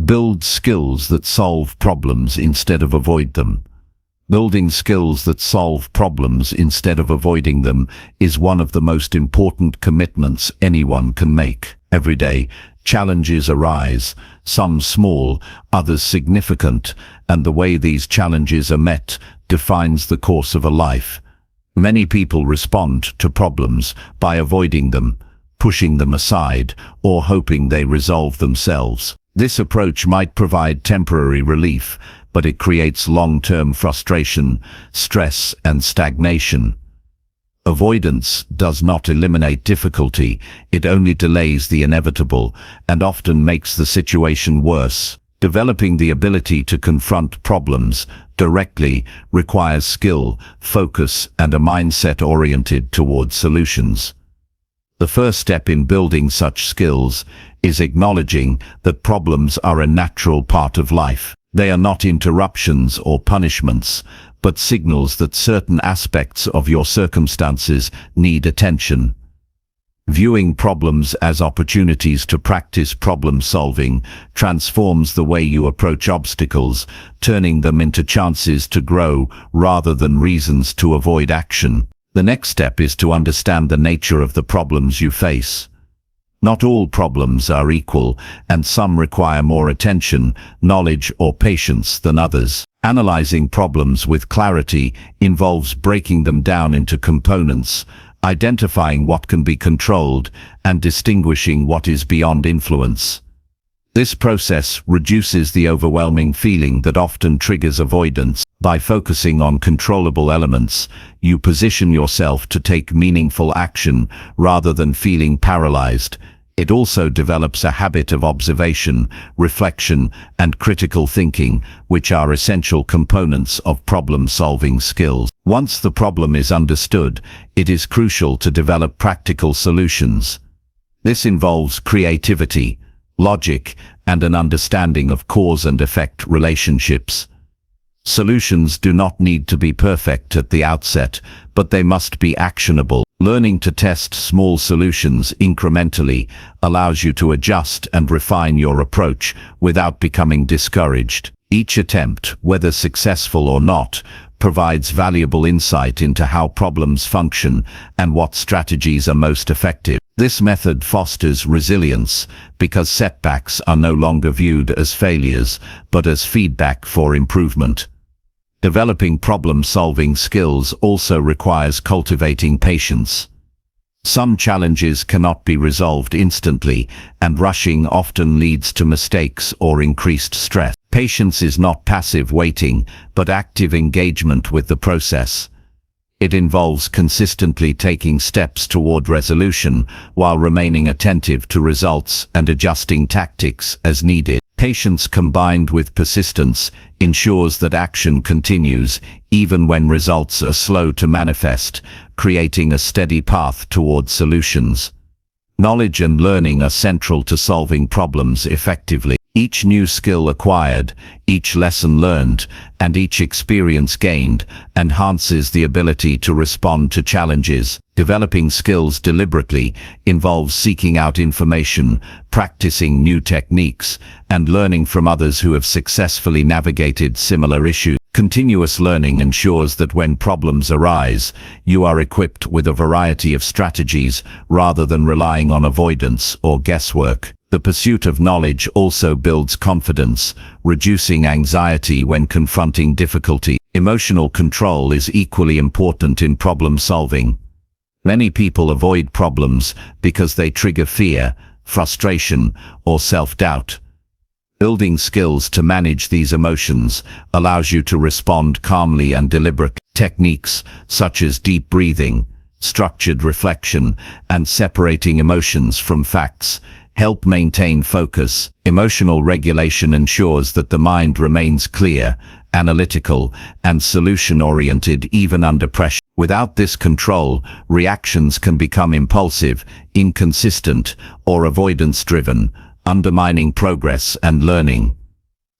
Build skills that solve problems instead of avoid them. Building skills that solve problems instead of avoiding them is one of the most important commitments anyone can make. Every day, challenges arise, some small, others significant, and the way these challenges are met defines the course of a life. Many people respond to problems by avoiding them, pushing them aside, or hoping they resolve themselves. This approach might provide temporary relief, but it creates long-term frustration, stress, and stagnation. Avoidance does not eliminate difficulty, it only delays the inevitable and often makes the situation worse. Developing the ability to confront problems directly requires skill, focus, and a mindset oriented towards solutions. The first step in building such skills is acknowledging that problems are a natural part of life. They are not interruptions or punishments, but signals that certain aspects of your circumstances need attention. Viewing problems as opportunities to practice problem solving transforms the way you approach obstacles, turning them into chances to grow rather than reasons to avoid action. The next step is to understand the nature of the problems you face. Not all problems are equal, and some require more attention, knowledge, or patience than others. Analyzing problems with clarity involves breaking them down into components, identifying what can be controlled, and distinguishing what is beyond influence. This process reduces the overwhelming feeling that often triggers avoidance. By focusing on controllable elements, you position yourself to take meaningful action rather than feeling paralyzed. It also develops a habit of observation, reflection, and critical thinking, which are essential components of problem-solving skills. Once the problem is understood, it is crucial to develop practical solutions. This involves creativity, logic, and an understanding of cause and effect relationships. Solutions do not need to be perfect at the outset, but they must be actionable. Learning to test small solutions incrementally allows you to adjust and refine your approach without becoming discouraged. Each attempt, whether successful or not, provides valuable insight into how problems function and what strategies are most effective. This method fosters resilience because setbacks are no longer viewed as failures, but as feedback for improvement. Developing problem-solving skills also requires cultivating patience. Some challenges cannot be resolved instantly, and rushing often leads to mistakes or increased stress. Patience is not passive waiting, but active engagement with the process. It involves consistently taking steps toward resolution while remaining attentive to results and adjusting tactics as needed. Patience combined with persistence ensures that action continues even when results are slow to manifest, creating a steady path toward solutions. Knowledge and learning are central to solving problems effectively. Each new skill acquired, each lesson learned, and each experience gained enhances the ability to respond to challenges. Developing skills deliberately involves seeking out information, practicing new techniques, and learning from others who have successfully navigated similar issues. Continuous learning ensures that when problems arise, you are equipped with a variety of strategies rather than relying on avoidance or guesswork. The pursuit of knowledge also builds confidence, reducing anxiety when confronting difficulty. Emotional control is equally important in problem solving. Many people avoid problems because they trigger fear, frustration, or self-doubt. Building skills to manage these emotions allows you to respond calmly and deliberately. Techniques such as deep breathing, structured reflection, and separating emotions from facts help maintain focus. Emotional regulation ensures that the mind remains clear, analytical, and solution-oriented even under pressure. Without this control, reactions can become impulsive, inconsistent, or avoidance-driven, undermining progress and learning.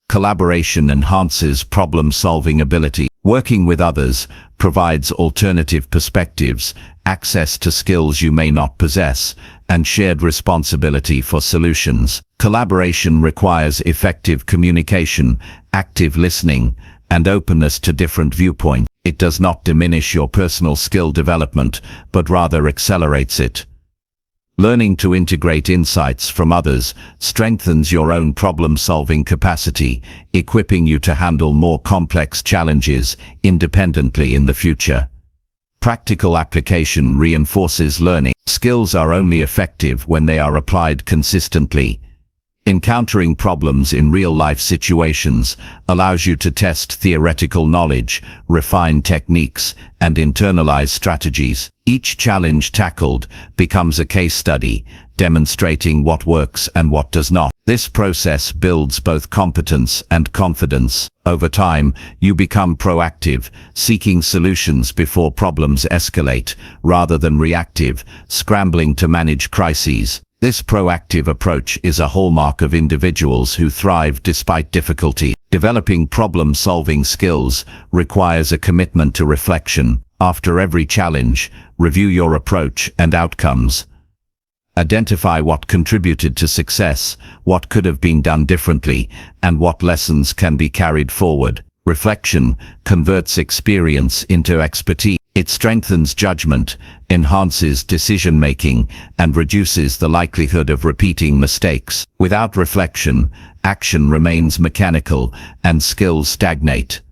Collaboration enhances problem-solving ability. Working with others provides alternative perspectives, access to skills you may not possess, and shared responsibility for solutions. Collaboration requires effective communication, active listening, and openness to different viewpoints. It does not diminish your personal skill development, but rather accelerates it. Learning to integrate insights from others strengthens your own problem-solving capacity, equipping you to handle more complex challenges independently in the future. Practical application reinforces learning. Skills are only effective when they are applied consistently. Encountering problems in real-life situations allows you to test theoretical knowledge, refine techniques, and internalize strategies. Each challenge tackled becomes a case study, demonstrating what works and what does not. This process builds both competence and confidence. Over time, you become proactive, seeking solutions before problems escalate, rather than reactive, scrambling to manage crises. This proactive approach is a hallmark of individuals who thrive despite difficulty. Developing problem-solving skills requires a commitment to reflection. After every challenge, review your approach and outcomes. Identify what contributed to success, what could have been done differently, and what lessons can be carried forward. Reflection converts experience into expertise. It strengthens judgment, enhances decision-making, and reduces the likelihood of repeating mistakes. Without reflection, action remains mechanical and skills stagnate.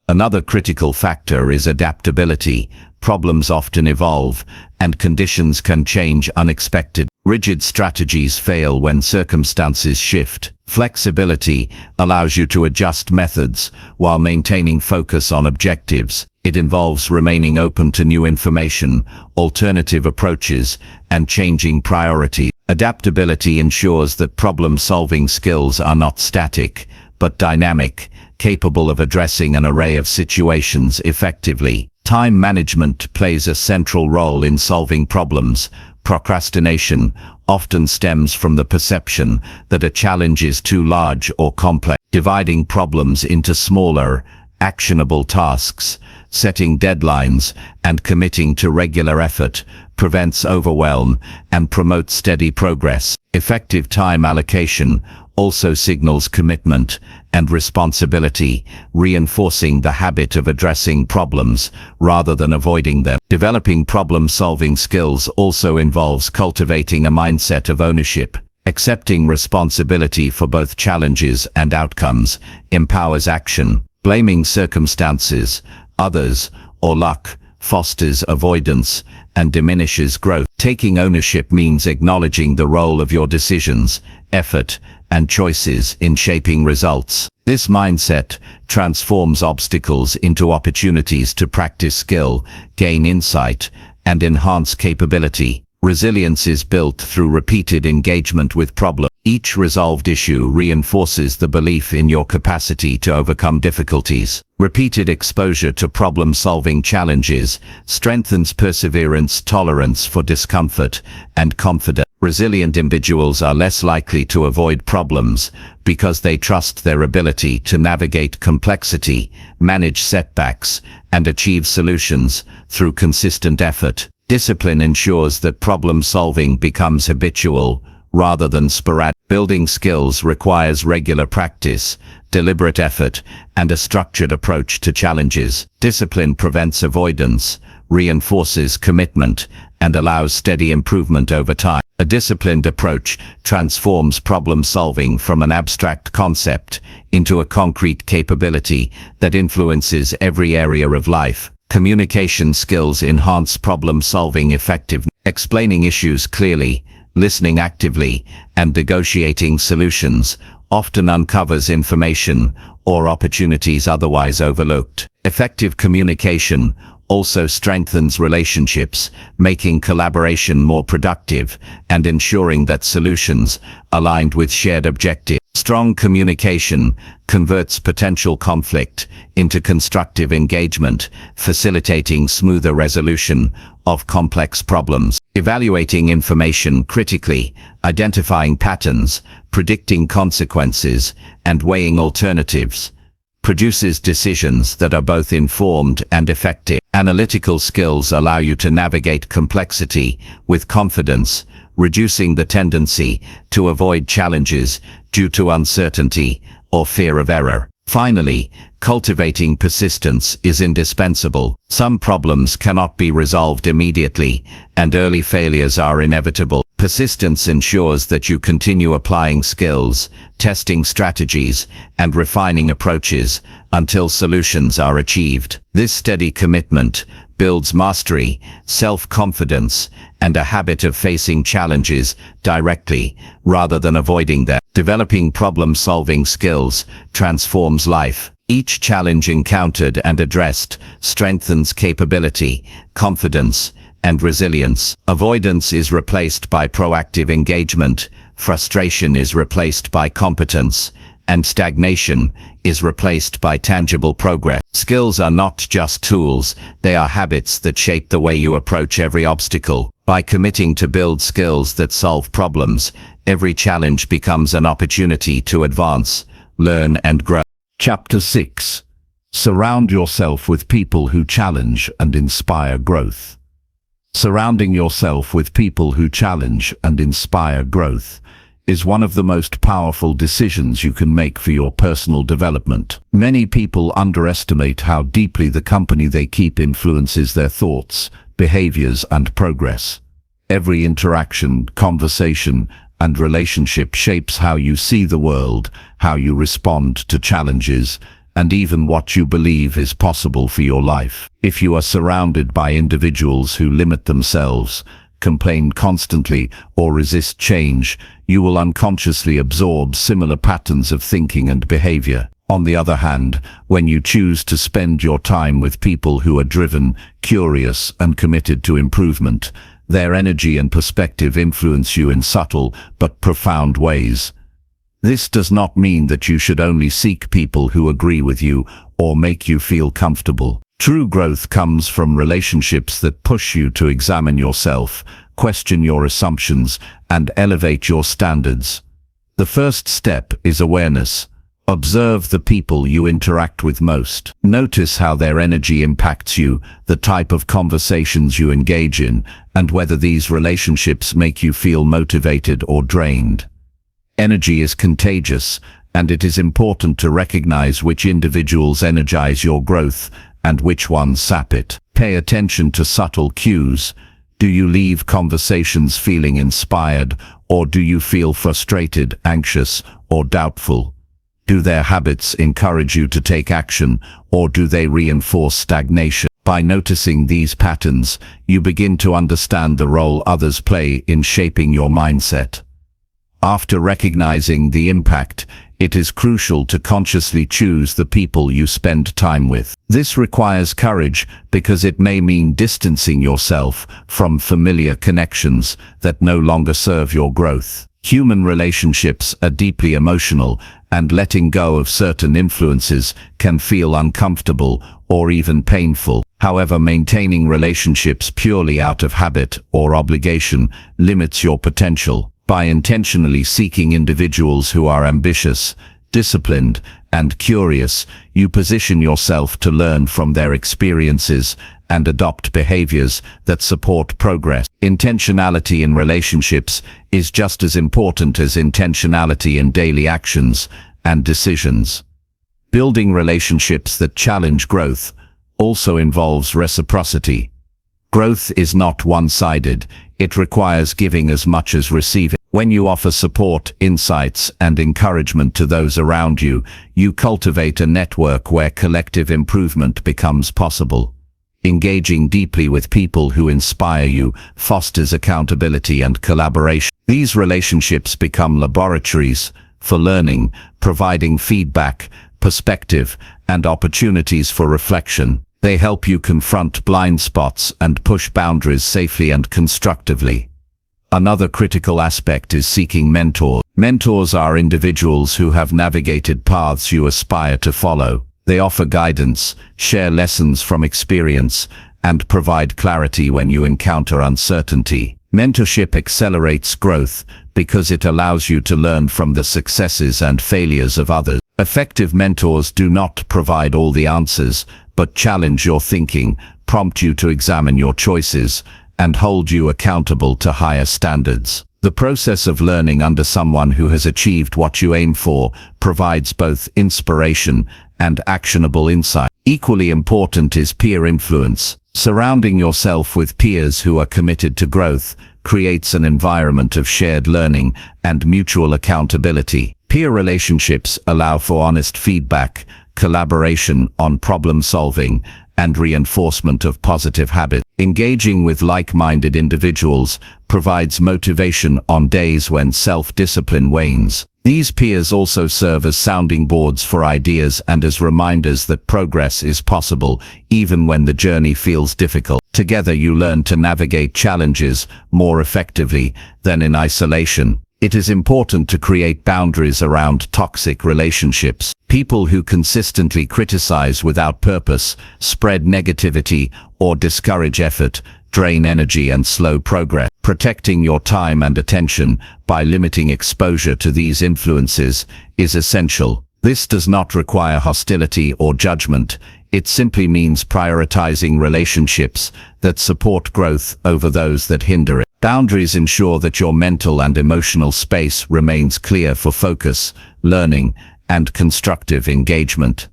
Another critical factor is adaptability. Problems often evolve, and conditions can change unexpectedly. Rigid strategies fail when circumstances shift. Flexibility allows you to adjust methods while maintaining focus on objectives. It involves remaining open to new information, alternative approaches, and changing priorities. Adaptability ensures that problem-solving skills are not static, but dynamic, capable of addressing an array of situations effectively. Time management plays a central role in solving problems. Procrastination often stems from the perception that a challenge is too large or complex. Dividing problems into smaller, actionable tasks, setting deadlines, and committing to regular effort prevents overwhelm and promotes steady progress. Effective time allocation also signals commitment and responsibility, reinforcing the habit of addressing problems rather than avoiding them. Developing problem-solving skills also involves cultivating a mindset of ownership. Accepting responsibility for both challenges and outcomes empowers action. Blaming circumstances, others, or luck fosters avoidance and diminishes growth. Taking ownership means acknowledging the role of your decisions, effort, and choices in shaping results. This mindset transforms obstacles into opportunities to practice skill, gain insight, and enhance capability. Resilience is built through repeated engagement with problems. Each resolved issue reinforces the belief in your capacity to overcome difficulties. Repeated exposure to problem-solving challenges strengthens perseverance, tolerance for discomfort, and confidence. Resilient individuals are less likely to avoid problems because they trust their ability to navigate complexity, manage setbacks, and achieve solutions through consistent effort. Discipline ensures that problem-solving becomes habitual rather than sporadic. Building skills requires regular practice, deliberate effort, and a structured approach to challenges. Discipline prevents avoidance, reinforces commitment, and allows steady improvement over time. A disciplined approach transforms problem-solving from an abstract concept into a concrete capability that influences every area of life. Communication skills enhance problem-solving effectiveness. Explaining issues clearly, listening actively, and negotiating solutions often uncovers information or opportunities otherwise overlooked. Effective communication also strengthens relationships, making collaboration more productive and ensuring that solutions aligned with shared objectives. Strong communication converts potential conflict into constructive engagement, facilitating smoother resolution of complex problems. Evaluating information critically, identifying patterns, predicting consequences, and weighing alternatives produces decisions that are both informed and effective. Analytical skills allow you to navigate complexity with confidence, reducing the tendency to avoid challenges due to uncertainty or fear of error. Finally, cultivating persistence is indispensable. Some problems cannot be resolved immediately, and early failures are inevitable. Persistence ensures that you continue applying skills, testing strategies, and refining approaches until solutions are achieved. This steady commitment builds mastery, self-confidence, and a habit of facing challenges directly rather than avoiding them. Developing problem-solving skills transforms life. Each challenge encountered and addressed strengthens capability, confidence, and resilience. Avoidance is replaced by proactive engagement, frustration is replaced by competence, and stagnation is replaced by tangible progress. Skills are not just tools, they are habits that shape the way you approach every obstacle. By committing to build skills that solve problems, every challenge becomes an opportunity to advance, learn, and grow. Chapter 6. Surround yourself with people who challenge and inspire growth. Surrounding yourself with people who challenge and inspire growth is one of the most powerful decisions you can make for your personal development. Many people underestimate how deeply the company they keep influences their thoughts, behaviors, and progress. Every interaction, conversation, and relationship shapes how you see the world, how you respond to challenges, and even what you believe is possible for your life. If you are surrounded by individuals who limit themselves, complain constantly, or resist change, you will unconsciously absorb similar patterns of thinking and behavior. On the other hand, when you choose to spend your time with people who are driven, curious, and committed to improvement, their energy and perspective influence you in subtle but profound ways. This does not mean that you should only seek people who agree with you or make you feel comfortable. True growth comes from relationships that push you to examine yourself, question your assumptions, and elevate your standards. The first step is awareness. Observe the people you interact with most. Notice how their energy impacts you, the type of conversations you engage in, and whether these relationships make you feel motivated or drained. Energy is contagious, and it is important to recognize which individuals energize your growth and which ones sap it. Pay attention to subtle cues. Do you leave conversations feeling inspired, or do you feel frustrated, anxious, or doubtful? Do their habits encourage you to take action, or do they reinforce stagnation? By noticing these patterns, you begin to understand the role others play in shaping your mindset. After recognizing the impact, it is crucial to consciously choose the people you spend time with. This requires courage because it may mean distancing yourself from familiar connections that no longer serve your growth. Human relationships are deeply emotional, and letting go of certain influences can feel uncomfortable or even painful. However, maintaining relationships purely out of habit or obligation limits your potential. By intentionally seeking individuals who are ambitious, disciplined, and curious, you position yourself to learn from their experiences and adopt behaviors that support progress. Intentionality in relationships is just as important as intentionality in daily actions and decisions. Building relationships that challenge growth also involves reciprocity. Growth is not one-sided. It requires giving as much as receiving. When you offer support, insights, and encouragement to those around you, you cultivate a network where collective improvement becomes possible. Engaging deeply with people who inspire you fosters accountability and collaboration. These relationships become laboratories for learning, providing feedback, perspective, and opportunities for reflection. They help you confront blind spots and push boundaries safely and constructively. Another critical aspect is seeking mentors. Mentors are individuals who have navigated paths you aspire to follow. They offer guidance, share lessons from experience, and provide clarity when you encounter uncertainty. Mentorship accelerates growth because it allows you to learn from the successes and failures of others. Effective mentors do not provide all the answers, but challenge your thinking, prompt you to examine your choices, and hold you accountable to higher standards. The process of learning under someone who has achieved what you aim for provides both inspiration and actionable insight. Equally important is peer influence. Surrounding yourself with peers who are committed to growth creates an environment of shared learning and mutual accountability. Peer relationships allow for honest feedback, collaboration on problem solving, and reinforcement of positive habits. Engaging with like-minded individuals provides motivation on days when self-discipline wanes. These peers also serve as sounding boards for ideas and as reminders that progress is possible even when the journey feels difficult. Together you learn to navigate challenges more effectively than in isolation. It is important to create boundaries around toxic relationships. People who consistently criticize without purpose, spread negativity, or discourage effort drain energy and slow progress. Protecting your time and attention by limiting exposure to these influences is essential. This does not require hostility or judgment. It simply means prioritizing relationships that support growth over those that hinder it. Boundaries ensure that your mental and emotional space remains clear for focus, learning, and constructive engagement.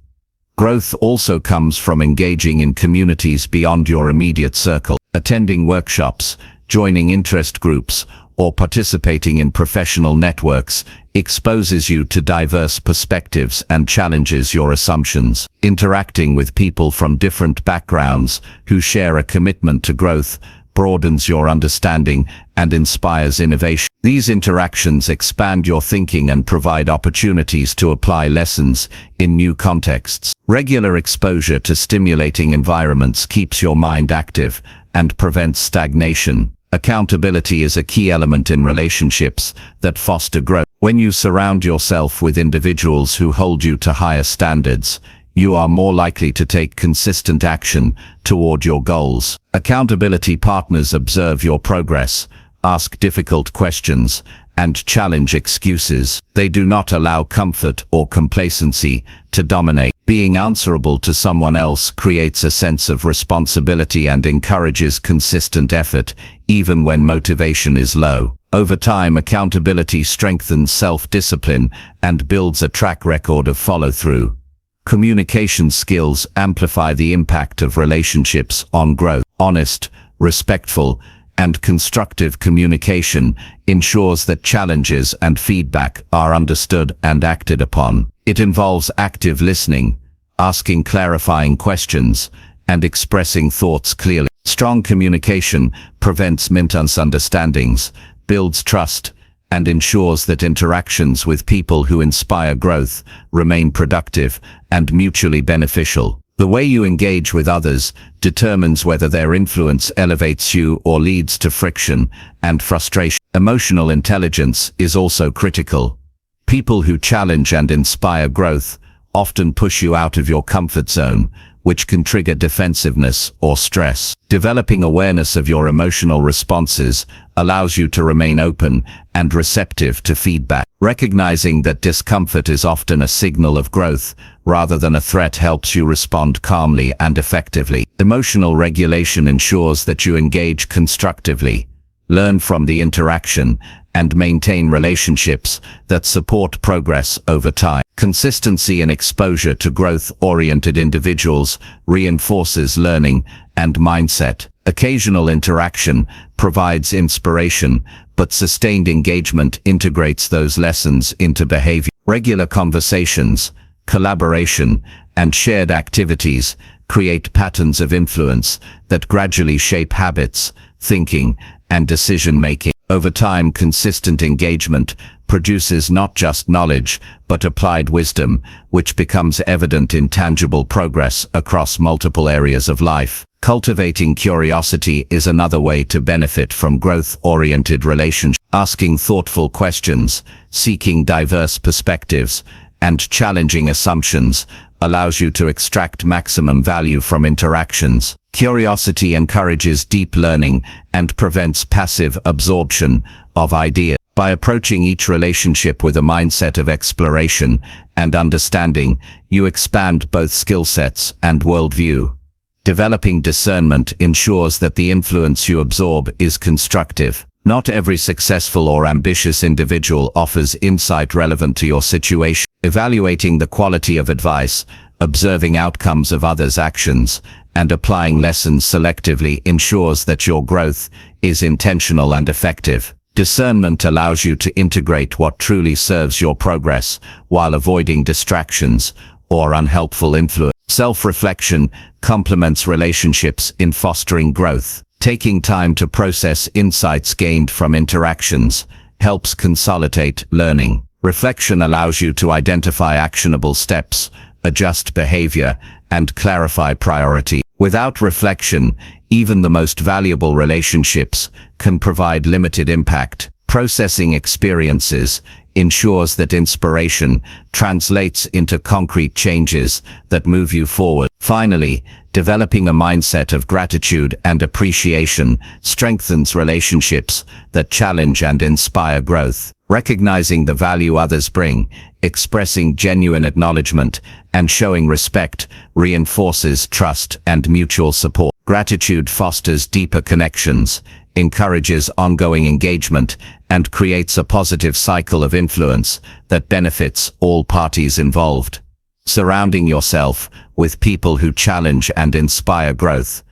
Growth also comes from engaging in communities beyond your immediate circle. Attending workshops, joining interest groups, or participating in professional networks exposes you to diverse perspectives and challenges your assumptions. Interacting with people from different backgrounds who share a commitment to growth broadens your understanding and inspires innovation. These interactions expand your thinking and provide opportunities to apply lessons in new contexts. Regular exposure to stimulating environments keeps your mind active and prevents stagnation. Accountability is a key element in relationships that foster growth. When you surround yourself with individuals who hold you to higher standards, you are more likely to take consistent action toward your goals. Accountability partners observe your progress, ask difficult questions, and challenge excuses. They do not allow comfort or complacency to dominate. Being answerable to someone else creates a sense of responsibility and encourages consistent effort, even when motivation is low. Over time, accountability strengthens self-discipline and builds a track record of follow-through. Communication skills amplify the impact of relationships on growth. Honest, respectful, and constructive communication ensures that challenges and feedback are understood and acted upon. It involves active listening, asking clarifying questions, and expressing thoughts clearly. Strong communication prevents misunderstandings, builds trust, and ensures that interactions with people who inspire growth remain productive and mutually beneficial. The way you engage with others determines whether their influence elevates you or leads to friction and frustration. Emotional intelligence is also critical. People who challenge and inspire growth often push you out of your comfort zone, which can trigger defensiveness or stress. Developing awareness of your emotional responses allows you to remain open and receptive to feedback. Recognizing that discomfort is often a signal of growth rather than a threat helps you respond calmly and effectively. Emotional regulation ensures that you engage constructively, learn from the interaction, and maintain relationships that support progress over time. Consistency and exposure to growth-oriented individuals reinforces learning and mindset. Occasional interaction provides inspiration, but sustained engagement integrates those lessons into behavior. Regular conversations, collaboration, and shared activities create patterns of influence that gradually shape habits, thinking, and decision-making. Over time, consistent engagement produces not just knowledge, but applied wisdom, which becomes evident in tangible progress across multiple areas of life. Cultivating curiosity is another way to benefit from growth-oriented relationships. Asking thoughtful questions, seeking diverse perspectives, and challenging assumptions allows you to extract maximum value from interactions. Curiosity encourages deep learning and prevents passive absorption of ideas. By approaching each relationship with a mindset of exploration and understanding, you expand both skill sets and worldview. Developing discernment ensures that the influence you absorb is constructive. Not every successful or ambitious individual offers insight relevant to your situation. Evaluating the quality of advice, observing outcomes of others' actions, and applying lessons selectively ensures that your growth is intentional and effective. Discernment allows you to integrate what truly serves your progress while avoiding distractions or unhelpful influence. Self-reflection complements relationships in fostering growth. Taking time to process insights gained from interactions helps consolidate learning. Reflection allows you to identify actionable steps, adjust behavior, and clarify priority. Without reflection, even the most valuable relationships can provide limited impact. Processing experiences ensures that inspiration translates into concrete changes that move you forward. Finally, developing a mindset of gratitude and appreciation strengthens relationships that challenge and inspire growth. Recognizing the value others bring, expressing genuine acknowledgement, and showing respect reinforces trust and mutual support. Gratitude fosters deeper connections, encourages ongoing engagement, and creates a positive cycle of influence that benefits all parties involved. Surrounding yourself with people who challenge and inspire growth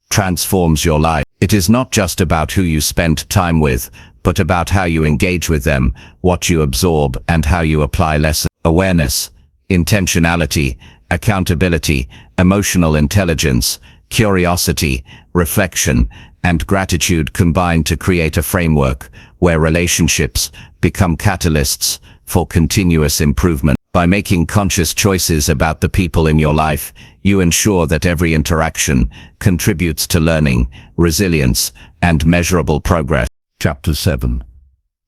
transforms your life. It is not just about who you spend time with, but about how you engage with them, what you absorb, and how you apply lessons. Awareness, intentionality, accountability, emotional intelligence, curiosity, reflection, and gratitude combine to create a framework where relationships become catalysts for continuous improvement. By making conscious choices about the people in your life, you ensure that every interaction contributes to learning, resilience, and measurable progress. Chapter 7.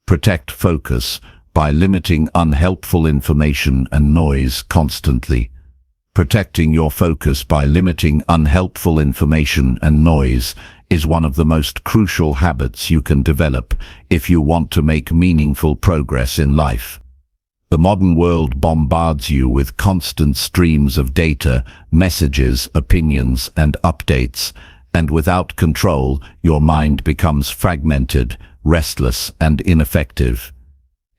Protect focus by limiting unhelpful information and noise constantly. Protecting your focus by limiting unhelpful information and noise is one of the most crucial habits you can develop if you want to make meaningful progress in life. The modern world bombards you with constant streams of data, messages, opinions, and updates, and without control, your mind becomes fragmented, restless, and ineffective.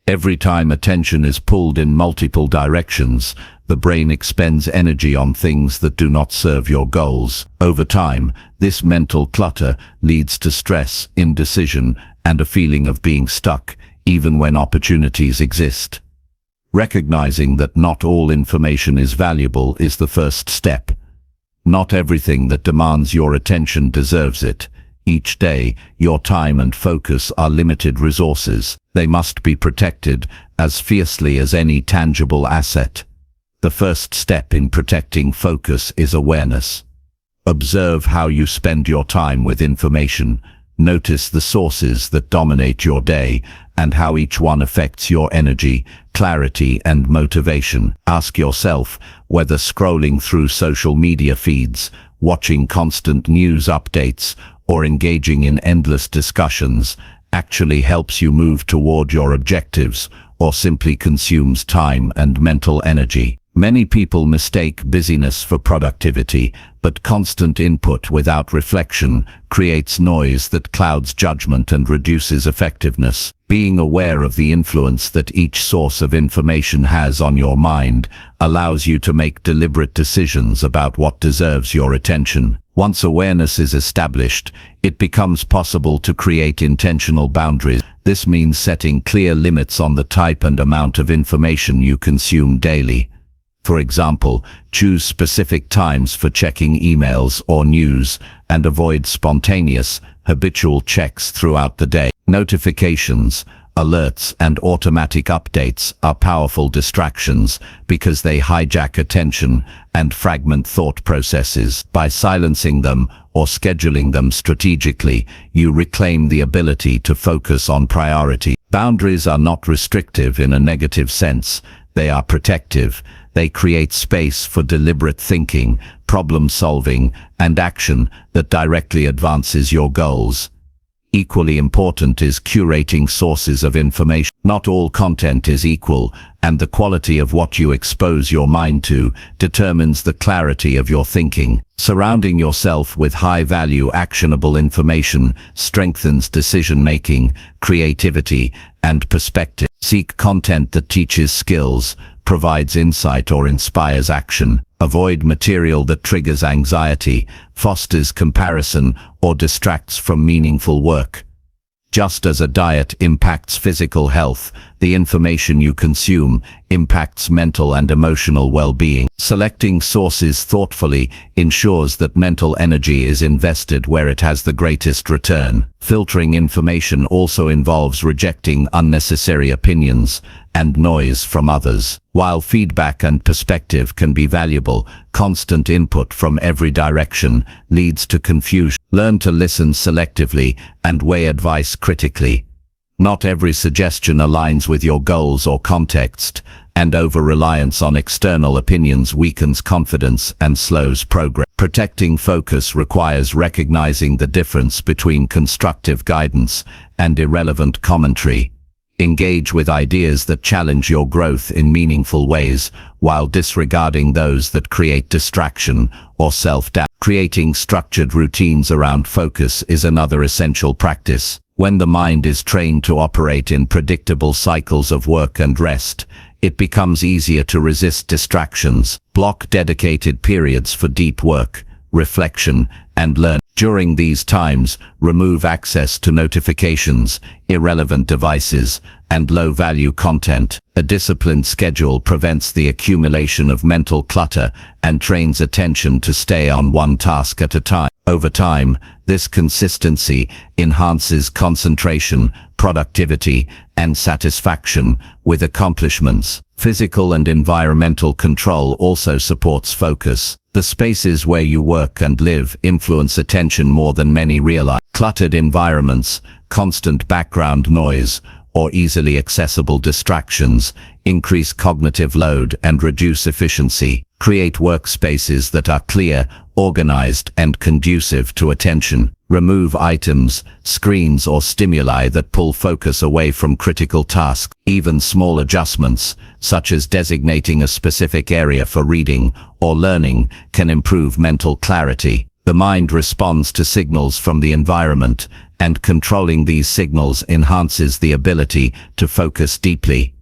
Every time attention is pulled in multiple directions, the brain expends energy on things that do not serve your goals. Over time, this mental clutter leads to stress, indecision, and a feeling of being stuck, even when opportunities exist. Recognizing that not all information is valuable is the first step. Not everything that demands your attention deserves it, Each day, your time and focus are limited resources. They must be protected as fiercely as any tangible asset. The first step in protecting focus is awareness. Observe how you spend your time with information. Notice the sources that dominate your day and how each one affects your energy, clarity, and motivation. Ask yourself whether scrolling through social media feeds, watching constant news updates, or engaging in endless discussions actually helps you move toward your objectives or simply consumes time and mental energy. Many people mistake busyness for productivity, but constant input without reflection creates noise that clouds judgment and reduces effectiveness. Being aware of the influence that each source of information has on your mind allows you to make deliberate decisions about what deserves your attention. Once awareness is established, it becomes possible to create intentional boundaries. This means setting clear limits on the type and amount of information you consume daily. For example, choose specific times for checking emails or news and avoid spontaneous, habitual checks throughout the day. Notifications, alerts, and automatic updates are powerful distractions because they hijack attention and fragment thought processes. By silencing them or scheduling them strategically, you reclaim the ability to focus on priority. Boundaries are not restrictive in a negative sense. They are protective. They create space for deliberate thinking, problem-solving, and action that directly advances your goals. Equally important is curating sources of information. Not all content is equal, and the quality of what you expose your mind to determines the clarity of your thinking. Surrounding yourself with high-value, actionable information strengthens decision-making, creativity, and perspective. Seek content that teaches skills, provides insight, or inspires action. Avoid material that triggers anxiety, fosters comparison, or distracts from meaningful work. Just as a diet impacts physical health, the information you consume impacts mental and emotional well-being. Selecting sources thoughtfully ensures that mental energy is invested where it has the greatest return. Filtering information also involves rejecting unnecessary opinions and noise from others. While feedback and perspective can be valuable, constant input from every direction leads to confusion. Learn to listen selectively and weigh advice critically. Not every suggestion aligns with your goals or context, and over-reliance on external opinions weakens confidence and slows progress. Protecting focus requires recognizing the difference between constructive guidance and irrelevant commentary. Engage with ideas that challenge your growth in meaningful ways, while disregarding those that create distraction or self-doubt. Creating structured routines around focus is another essential practice. When the mind is trained to operate in predictable cycles of work and rest, it becomes easier to resist distractions. Block dedicated periods for deep work, reflection, and learning. During these times, remove access to notifications, irrelevant devices, and low-value content. A disciplined schedule prevents the accumulation of mental clutter and trains attention to stay on one task at a time. Over time, this consistency enhances concentration, productivity, and satisfaction with accomplishments. Physical and environmental control also supports focus. The spaces where you work and live influence attention more than many realize. Cluttered environments, constant background noise, or easily accessible distractions increase cognitive load and reduce efficiency. Create workspaces that are clear, organized, and conducive to attention. Remove items, screens, or stimuli that pull focus away from critical tasks. Even small adjustments, such as designating a specific area for reading or learning, can improve mental clarity. The mind responds to signals from the environment, and controlling these signals enhances the ability to focus deeply.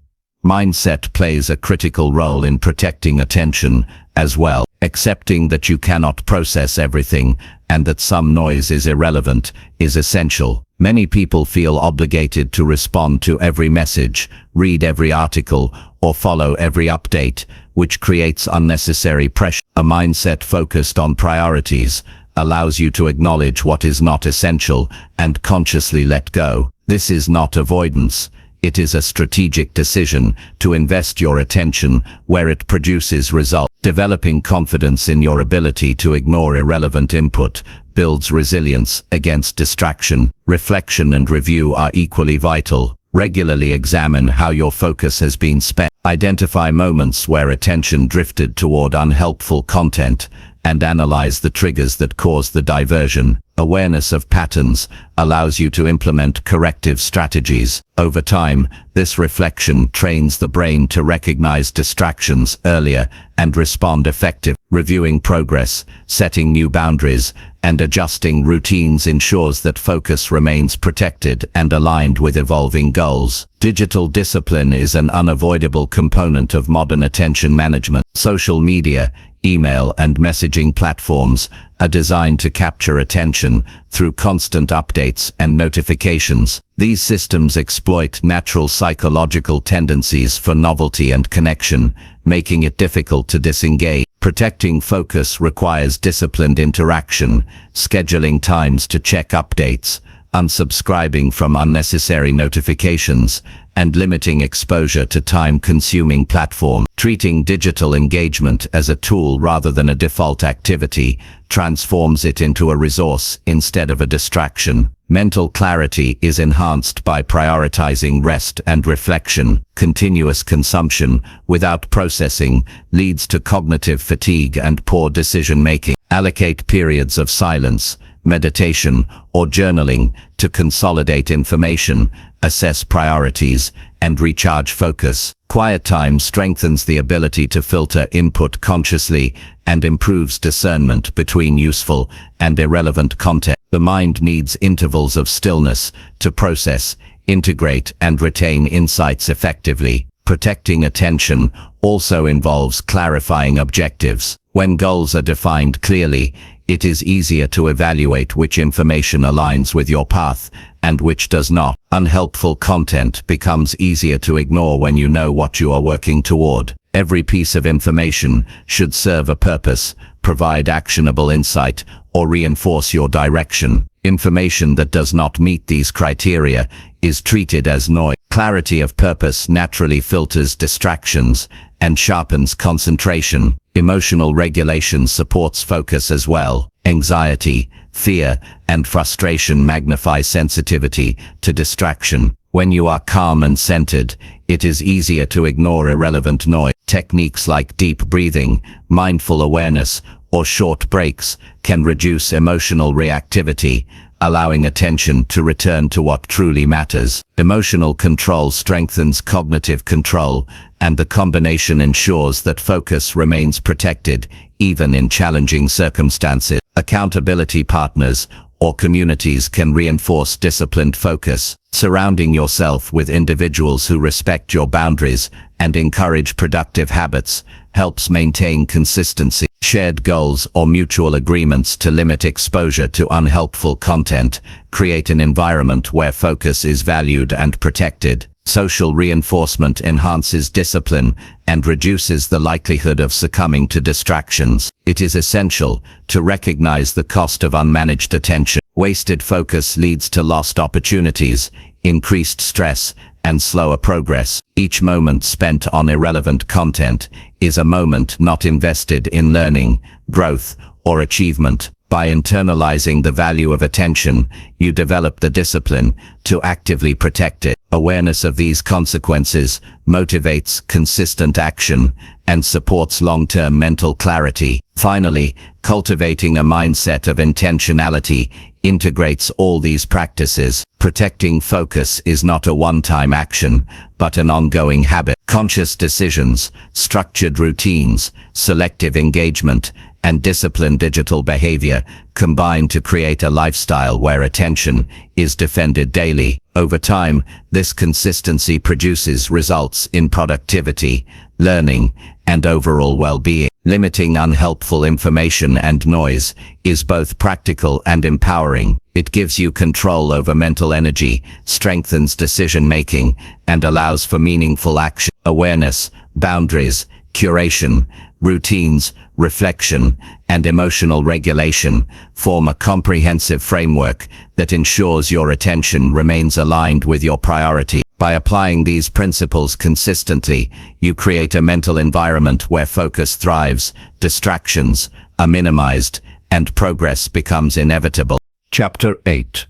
Mindset plays a critical role in protecting attention as well. Accepting that you cannot process everything and that some noise is irrelevant is essential. Many people feel obligated to respond to every message, read every article, or follow every update, which creates unnecessary pressure. A mindset focused on priorities allows you to acknowledge what is not essential and consciously let go. This is not avoidance. It is a strategic decision to invest your attention where it produces results. Developing confidence in your ability to ignore irrelevant input builds resilience against distraction. Reflection and review are equally vital. Regularly examine how your focus has been spent. Identify moments where attention drifted toward unhelpful content and analyze the triggers that caused the diversion. Awareness of patterns allows you to implement corrective strategies. Over time, this reflection trains the brain to recognize distractions earlier and respond effectively. Reviewing progress, setting new boundaries, and adjusting routines ensures that focus remains protected and aligned with evolving goals. Digital discipline is an unavoidable component of modern attention management. Social media, email, and messaging platforms are designed to capture attention through constant updates and notifications. These systems exploit natural psychological tendencies for novelty and connection, making it difficult to disengage. Protecting focus requires disciplined interaction, scheduling times to check updates, unsubscribing from unnecessary notifications, and limiting exposure to time-consuming platforms. Treating digital engagement as a tool rather than a default activity transforms it into a resource instead of a distraction. Mental clarity is enhanced by prioritizing rest and reflection. Continuous consumption without processing leads to cognitive fatigue and poor decision-making. Allocate periods of silence, meditation, or journaling to consolidate information, assess priorities, and recharge focus. Quiet time strengthens the ability to filter input consciously and improves discernment between useful and irrelevant content. The mind needs intervals of stillness to process, integrate, and retain insights effectively. Protecting attention also involves clarifying objectives. When goals are defined clearly, it is easier to evaluate which information aligns with your path and which does not. Unhelpful content becomes easier to ignore when you know what you are working toward. Every piece of information should serve a purpose, provide actionable insight, or reinforce your direction. Information that does not meet these criteria is treated as noise. Clarity of purpose naturally filters distractions and sharpens concentration. Emotional regulation supports focus as well. Anxiety, fear, and frustration magnify sensitivity to distraction. When you are calm and centered, it is easier to ignore irrelevant noise. Techniques like deep breathing, mindful awareness, or short breaks can reduce emotional reactivity, allowing attention to return to what truly matters. Emotional control strengthens cognitive control, and the combination ensures that focus remains protected, even in challenging circumstances. Accountability partners or communities can reinforce disciplined focus. Surrounding yourself with individuals who respect your boundaries and encourage productive habits helps maintain consistency. Shared goals or mutual agreements to limit exposure to unhelpful content create an environment where focus is valued and protected. Social reinforcement enhances discipline and reduces the likelihood of succumbing to distractions. It is essential to recognize the cost of unmanaged attention. Wasted focus leads to lost opportunities, increased stress, and slower progress. Each moment spent on irrelevant content is a moment not invested in learning, growth, or achievement. By internalizing the value of attention, you develop the discipline to actively protect it. Awareness of these consequences motivates consistent action and supports long-term mental clarity. Finally, cultivating a mindset of intentionality integrates all these practices. Protecting focus is not a one-time action, but an ongoing habit. Conscious decisions, structured routines, selective engagement, and disciplined digital behavior combine to create a lifestyle where attention is defended daily. Over time, this consistency produces results in productivity, learning, and overall well-being. Limiting unhelpful information and noise is both practical and empowering. It gives you control over mental energy, strengthens decision-making, and allows for meaningful action. Awareness, boundaries, curation, routines, reflection, and emotional regulation form a comprehensive framework that ensures your attention remains aligned with your priority. By applying these principles consistently, you create a mental environment where focus thrives, distractions are minimized, and progress becomes inevitable. Chapter 8.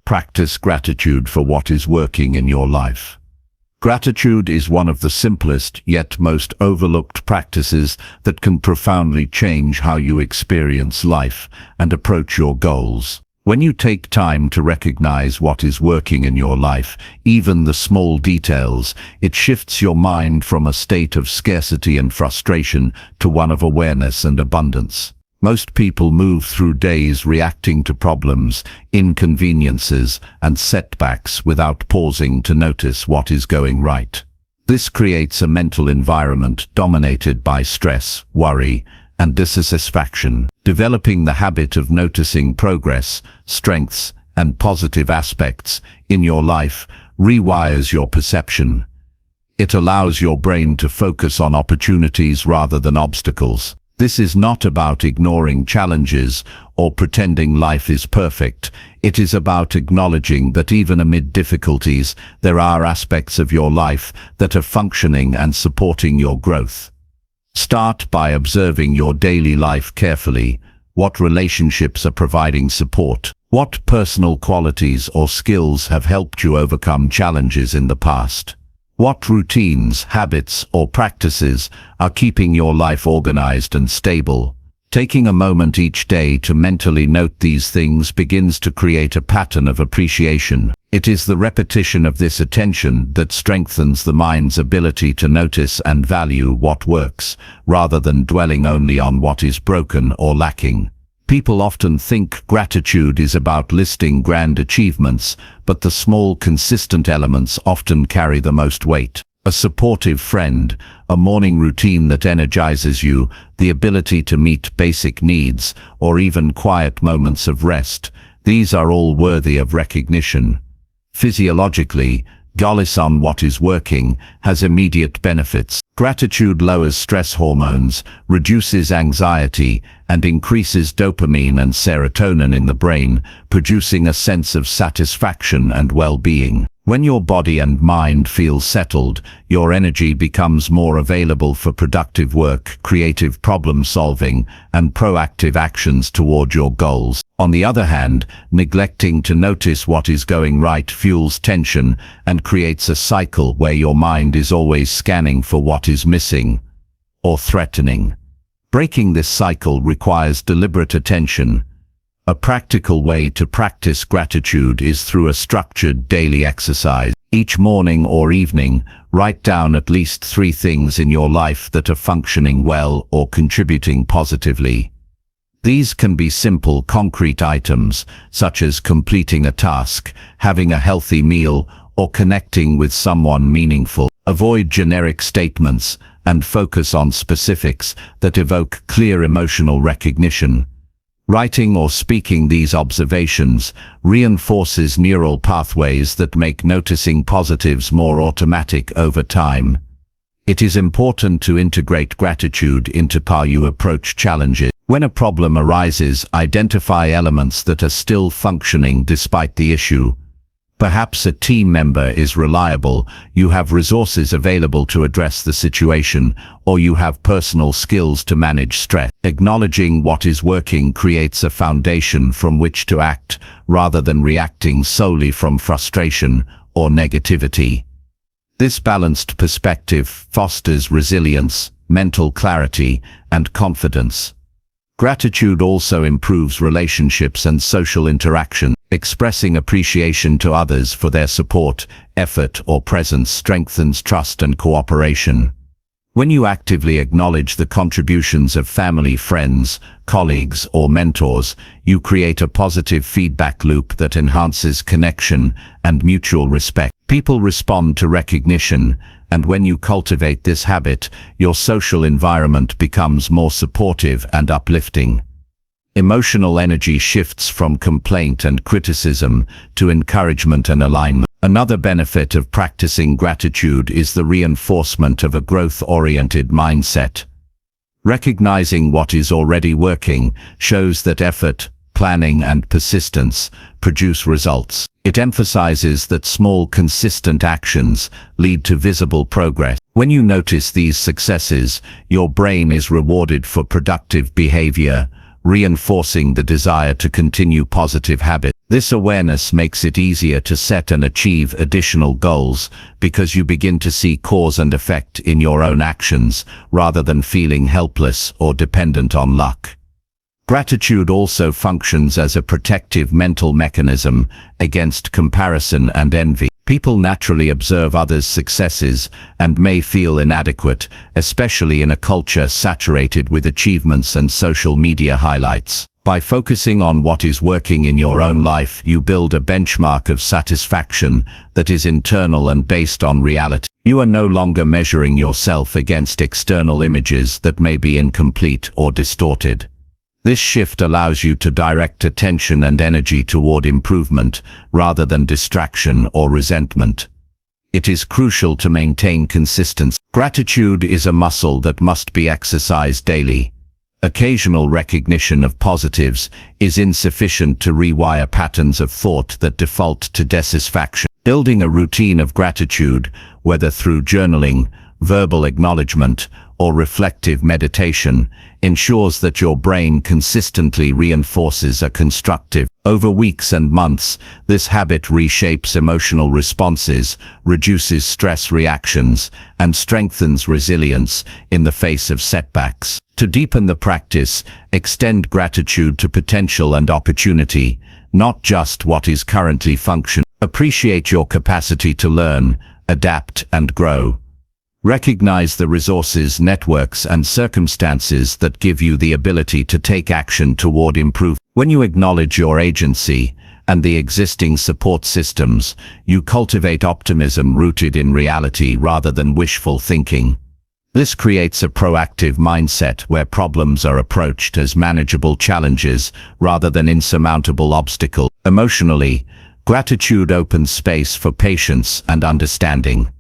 Practice gratitude for what is working in your life. Gratitude is one of the simplest yet most overlooked practices that can profoundly change how you experience life and approach your goals. When you take time to recognize what is working in your life, even the small details, it shifts your mind from a state of scarcity and frustration to one of awareness and abundance. Most people move through days reacting to problems, inconveniences, and setbacks without pausing to notice what is going right. This creates a mental environment dominated by stress, worry, and dissatisfaction. Developing the habit of noticing progress, strengths, and positive aspects in your life rewires your perception. It allows your brain to focus on opportunities rather than obstacles. This is not about ignoring challenges or pretending life is perfect. It is about acknowledging that even amid difficulties, there are aspects of your life that are functioning and supporting your growth. Start by observing your daily life carefully. What relationships are providing support? What personal qualities or skills have helped you overcome challenges in the past? What routines, habits, or practices are keeping your life organized and stable? Taking a moment each day to mentally note these things begins to create a pattern of appreciation. It is the repetition of this attention that strengthens the mind's ability to notice and value what works, rather than dwelling only on what is broken or lacking. People often think gratitude is about listing grand achievements, but the small, consistent elements often carry the most weight. A supportive friend, a morning routine that energizes you, the ability to meet basic needs, or even quiet moments of rest, these are all worthy of recognition. Physiologically, focus on what is working has immediate benefits. Gratitude lowers stress hormones, reduces anxiety, and increases dopamine and serotonin in the brain, producing a sense of satisfaction and well-being. When your body and mind feel settled, your energy becomes more available for productive work, creative problem-solving, and proactive actions toward your goals. On the other hand, neglecting to notice what is going right fuels tension and creates a cycle where your mind is always scanning for what is missing or threatening. Breaking this cycle requires deliberate attention. A practical way to practice gratitude is through a structured daily exercise. Each morning or evening, write down at least 3 things in your life that are functioning well or contributing positively. These can be simple, concrete items, such as completing a task, having a healthy meal, or connecting with someone meaningful. Avoid generic statements and focus on specifics that evoke clear emotional recognition. Writing or speaking these observations reinforces neural pathways that make noticing positives more automatic over time. It is important to integrate gratitude into how you approach challenges. When a problem arises, identify elements that are still functioning despite the issue. Perhaps a team member is reliable, you have resources available to address the situation, or you have personal skills to manage stress. Acknowledging what is working creates a foundation from which to act, rather than reacting solely from frustration or negativity. This balanced perspective fosters resilience, mental clarity, and confidence. Gratitude also improves relationships and social interaction. Expressing appreciation to others for their support, effort, or presence strengthens trust and cooperation. When you actively acknowledge the contributions of family, friends, colleagues, or mentors, you create a positive feedback loop that enhances connection and mutual respect. People respond to recognition, and when you cultivate this habit, your social environment becomes more supportive and uplifting. Emotional energy shifts from complaint and criticism to encouragement and alignment. Another benefit of practicing gratitude is the reinforcement of a growth-oriented mindset. Recognizing what is already working shows that effort, planning and persistence produce results. It emphasizes that small, consistent actions lead to visible progress. When you notice these successes, your brain is rewarded for productive behavior, reinforcing the desire to continue positive habits. This awareness makes it easier to set and achieve additional goals because you begin to see cause and effect in your own actions rather than feeling helpless or dependent on luck. Gratitude also functions as a protective mental mechanism against comparison and envy. People naturally observe others' successes and may feel inadequate, especially in a culture saturated with achievements and social media highlights. By focusing on what is working in your own life, you build a benchmark of satisfaction that is internal and based on reality. You are no longer measuring yourself against external images that may be incomplete or distorted. This shift allows you to direct attention and energy toward improvement rather than distraction or resentment. It is crucial to maintain consistency. Gratitude is a muscle that must be exercised daily. Occasional recognition of positives is insufficient to rewire patterns of thought that default to dissatisfaction. Building a routine of gratitude, whether through journaling, verbal acknowledgement, or reflective meditation, ensures that your brain consistently reinforces a constructive. Over weeks and months, this habit reshapes emotional responses, reduces stress reactions, and strengthens resilience in the face of setbacks. To deepen the practice, extend gratitude to potential and opportunity, not just what is currently functioning. Appreciate your capacity to learn, adapt, and grow. Recognize the resources, networks, and circumstances that give you the ability to take action toward improvement. When you acknowledge your agency and the existing support systems, you cultivate optimism rooted in reality rather than wishful thinking. This creates a proactive mindset where problems are approached as manageable challenges rather than insurmountable obstacles. Emotionally, gratitude opens space for patience and understanding.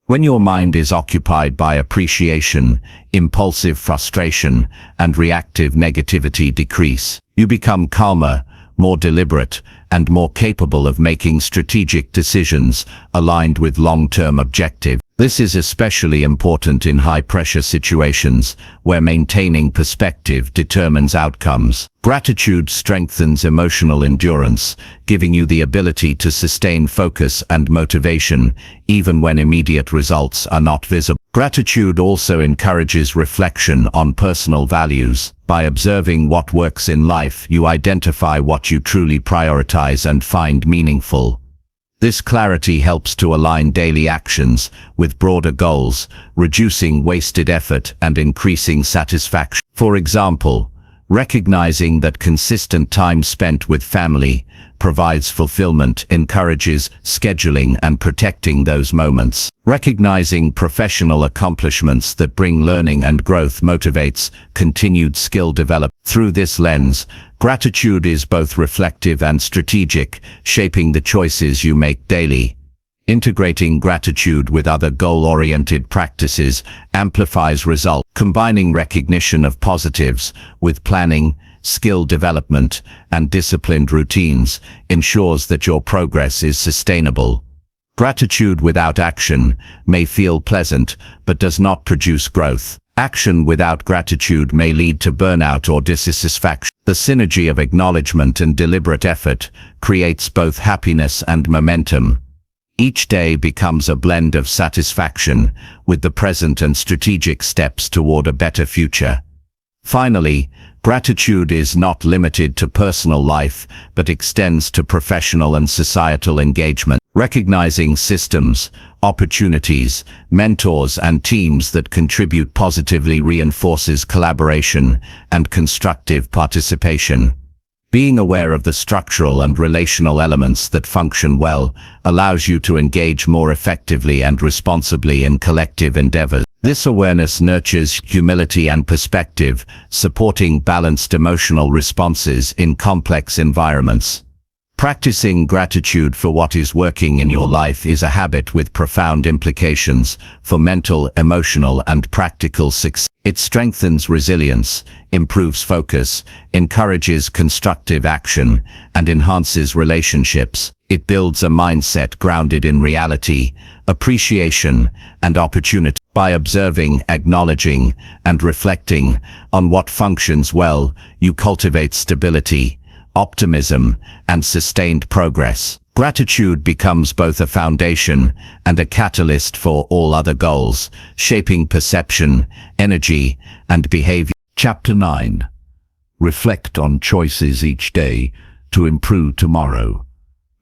When your mind is occupied by appreciation, impulsive frustration, and reactive negativity decrease. You become calmer, more deliberate, and more capable of making strategic decisions aligned with long-term objectives. This is especially important in high-pressure situations where maintaining perspective determines outcomes. Gratitude strengthens emotional endurance, giving you the ability to sustain focus and motivation even when immediate results are not visible. Gratitude also encourages reflection on personal values. By observing what works in life, you identify what you truly prioritize and find meaningful. This clarity helps to align daily actions with broader goals, reducing wasted effort and increasing satisfaction. For example, recognizing that consistent time spent with family provides fulfillment encourages scheduling and protecting those moments. Recognizing professional accomplishments that bring learning and growth motivates continued skill development. Through this lens, gratitude is both reflective and strategic, shaping the choices you make daily. Integrating gratitude with other goal-oriented practices amplifies results. Combining recognition of positives with planning, skill development, and disciplined routines ensures that your progress is sustainable. Gratitude without action may feel pleasant, but does not produce growth. Action without gratitude may lead to burnout or dissatisfaction. The synergy of acknowledgement and deliberate effort creates both happiness and momentum. Each day becomes a blend of satisfaction with the present and strategic steps toward a better future. Finally, gratitude is not limited to personal life, but extends to professional and societal engagement. Recognizing systems, opportunities, mentors, and teams that contribute positively reinforces collaboration and constructive participation. Being aware of the structural and relational elements that function well allows you to engage more effectively and responsibly in collective endeavors. This awareness nurtures humility and perspective, supporting balanced emotional responses in complex environments. Practicing gratitude for what is working in your life is a habit with profound implications for mental, emotional, and practical success. It strengthens resilience, improves focus, encourages constructive action, and enhances relationships. It builds a mindset grounded in reality, appreciation, and opportunity. By observing, acknowledging, and reflecting on what functions well, you cultivate stability, optimism, and sustained progress. Gratitude becomes both a foundation and a catalyst for all other goals, shaping perception, energy, and behavior. Chapter 9. Reflect on choices each day to improve tomorrow.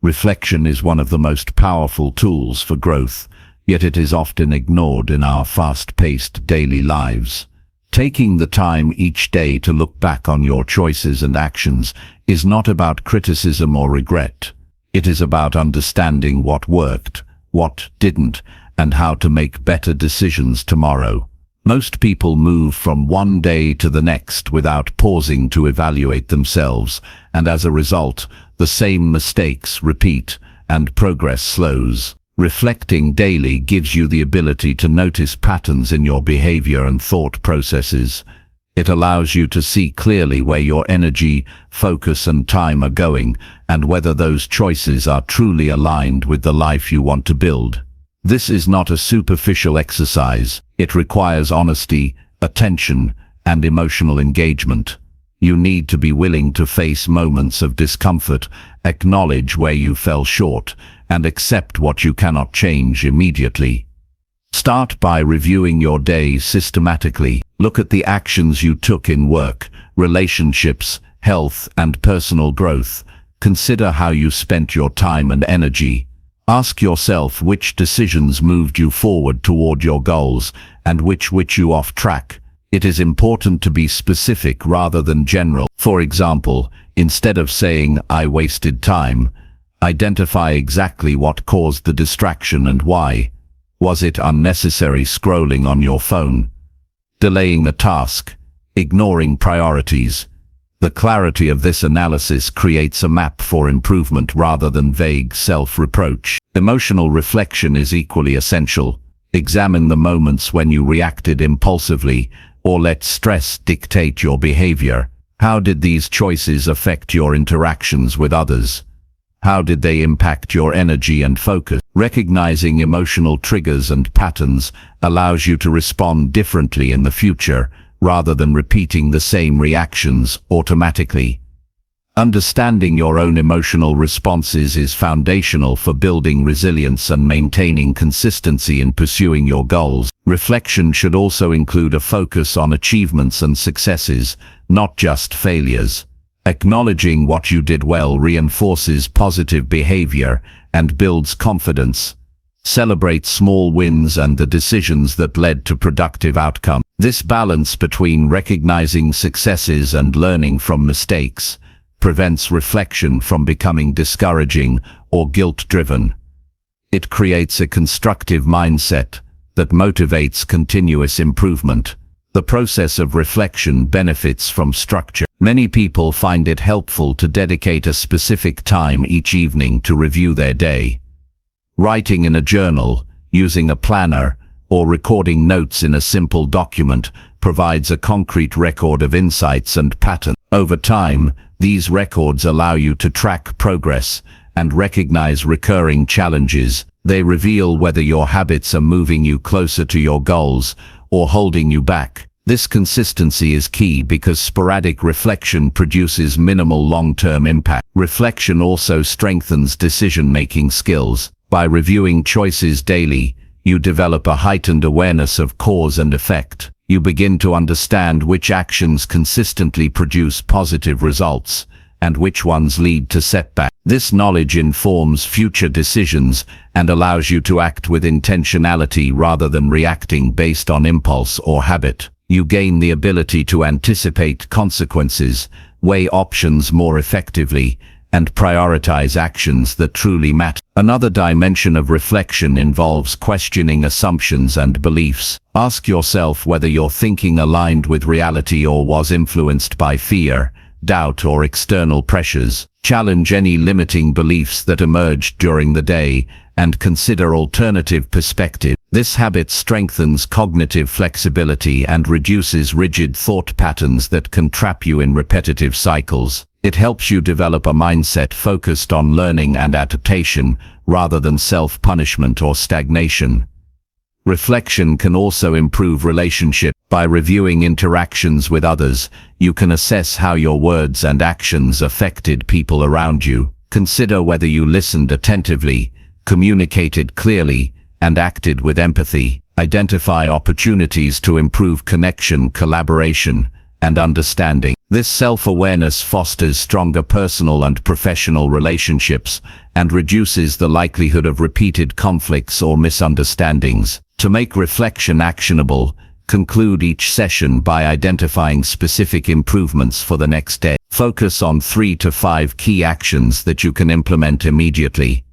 Reflection is one of the most powerful tools for growth, yet it is often ignored in our fast-paced daily lives. Taking the time each day to look back on your choices and actions is not about criticism or regret. It is about understanding what worked, what didn't, and how to make better decisions tomorrow. Most people move from one day to the next without pausing to evaluate themselves, and as a result, the same mistakes repeat and progress slows. Reflecting daily gives you the ability to notice patterns in your behavior and thought processes. It allows you to see clearly where your energy, focus, and time are going, and whether those choices are truly aligned with the life you want to build. This is not a superficial exercise. It requires honesty, attention, and emotional engagement. You need to be willing to face moments of discomfort, acknowledge where you fell short, and accept what you cannot change immediately. Start by reviewing your day systematically. Look at the actions you took in work, relationships, health, and personal growth. Consider how you spent your time and energy. Ask yourself which decisions moved you forward toward your goals and which you off track. It is important to be specific rather than general. For example, instead of saying, "I wasted time," identify exactly what caused the distraction and why. Was it unnecessary scrolling on your phone? Delaying a task? Ignoring priorities? The clarity of this analysis creates a map for improvement rather than vague self-reproach. Emotional reflection is equally essential. Examine the moments when you reacted impulsively or let stress dictate your behavior. How did these choices affect your interactions with others? How did they impact your energy and focus? Recognizing emotional triggers and patterns allows you to respond differently in the future, rather than repeating the same reactions automatically. Understanding your own emotional responses is foundational for building resilience and maintaining consistency in pursuing your goals. Reflection should also include a focus on achievements and successes, not just failures. Acknowledging what you did well reinforces positive behavior and builds confidence. Celebrate small wins and the decisions that led to productive outcomes. This balance between recognizing successes and learning from mistakes prevents reflection from becoming discouraging or guilt-driven. It creates a constructive mindset that motivates continuous improvement. The process of reflection benefits from structure. Many people find it helpful to dedicate a specific time each evening to review their day. Writing in a journal, using a planner, or recording notes in a simple document provides a concrete record of insights and patterns. Over time, these records allow you to track progress and recognize recurring challenges. They reveal whether your habits are moving you closer to your goals or holding you back. This consistency is key because sporadic reflection produces minimal long-term impact. Reflection also strengthens decision-making skills. By reviewing choices daily, you develop a heightened awareness of cause and effect. You begin to understand which actions consistently produce positive results and which ones lead to setbacks. This knowledge informs future decisions and allows you to act with intentionality rather than reacting based on impulse or habit. You gain the ability to anticipate consequences, weigh options more effectively, and prioritize actions that truly matter. Another dimension of reflection involves questioning assumptions and beliefs. Ask yourself whether your thinking aligned with reality or was influenced by fear, doubt, or external pressures. Challenge any limiting beliefs that emerged during the day and consider alternative perspectives. This habit strengthens cognitive flexibility and reduces rigid thought patterns that can trap you in repetitive cycles. It helps you develop a mindset focused on learning and adaptation rather than self-punishment or stagnation. Reflection can also improve relationships. By reviewing interactions with others, you can assess how your words and actions affected people around you. Consider whether you listened attentively, communicated clearly, and acted with empathy. Identify opportunities to improve connection, collaboration, and understanding. This self-awareness fosters stronger personal and professional relationships and reduces the likelihood of repeated conflicts or misunderstandings. To make reflection actionable, conclude each session by identifying specific improvements for the next day. Focus on 3 to 5 key actions that you can implement immediately.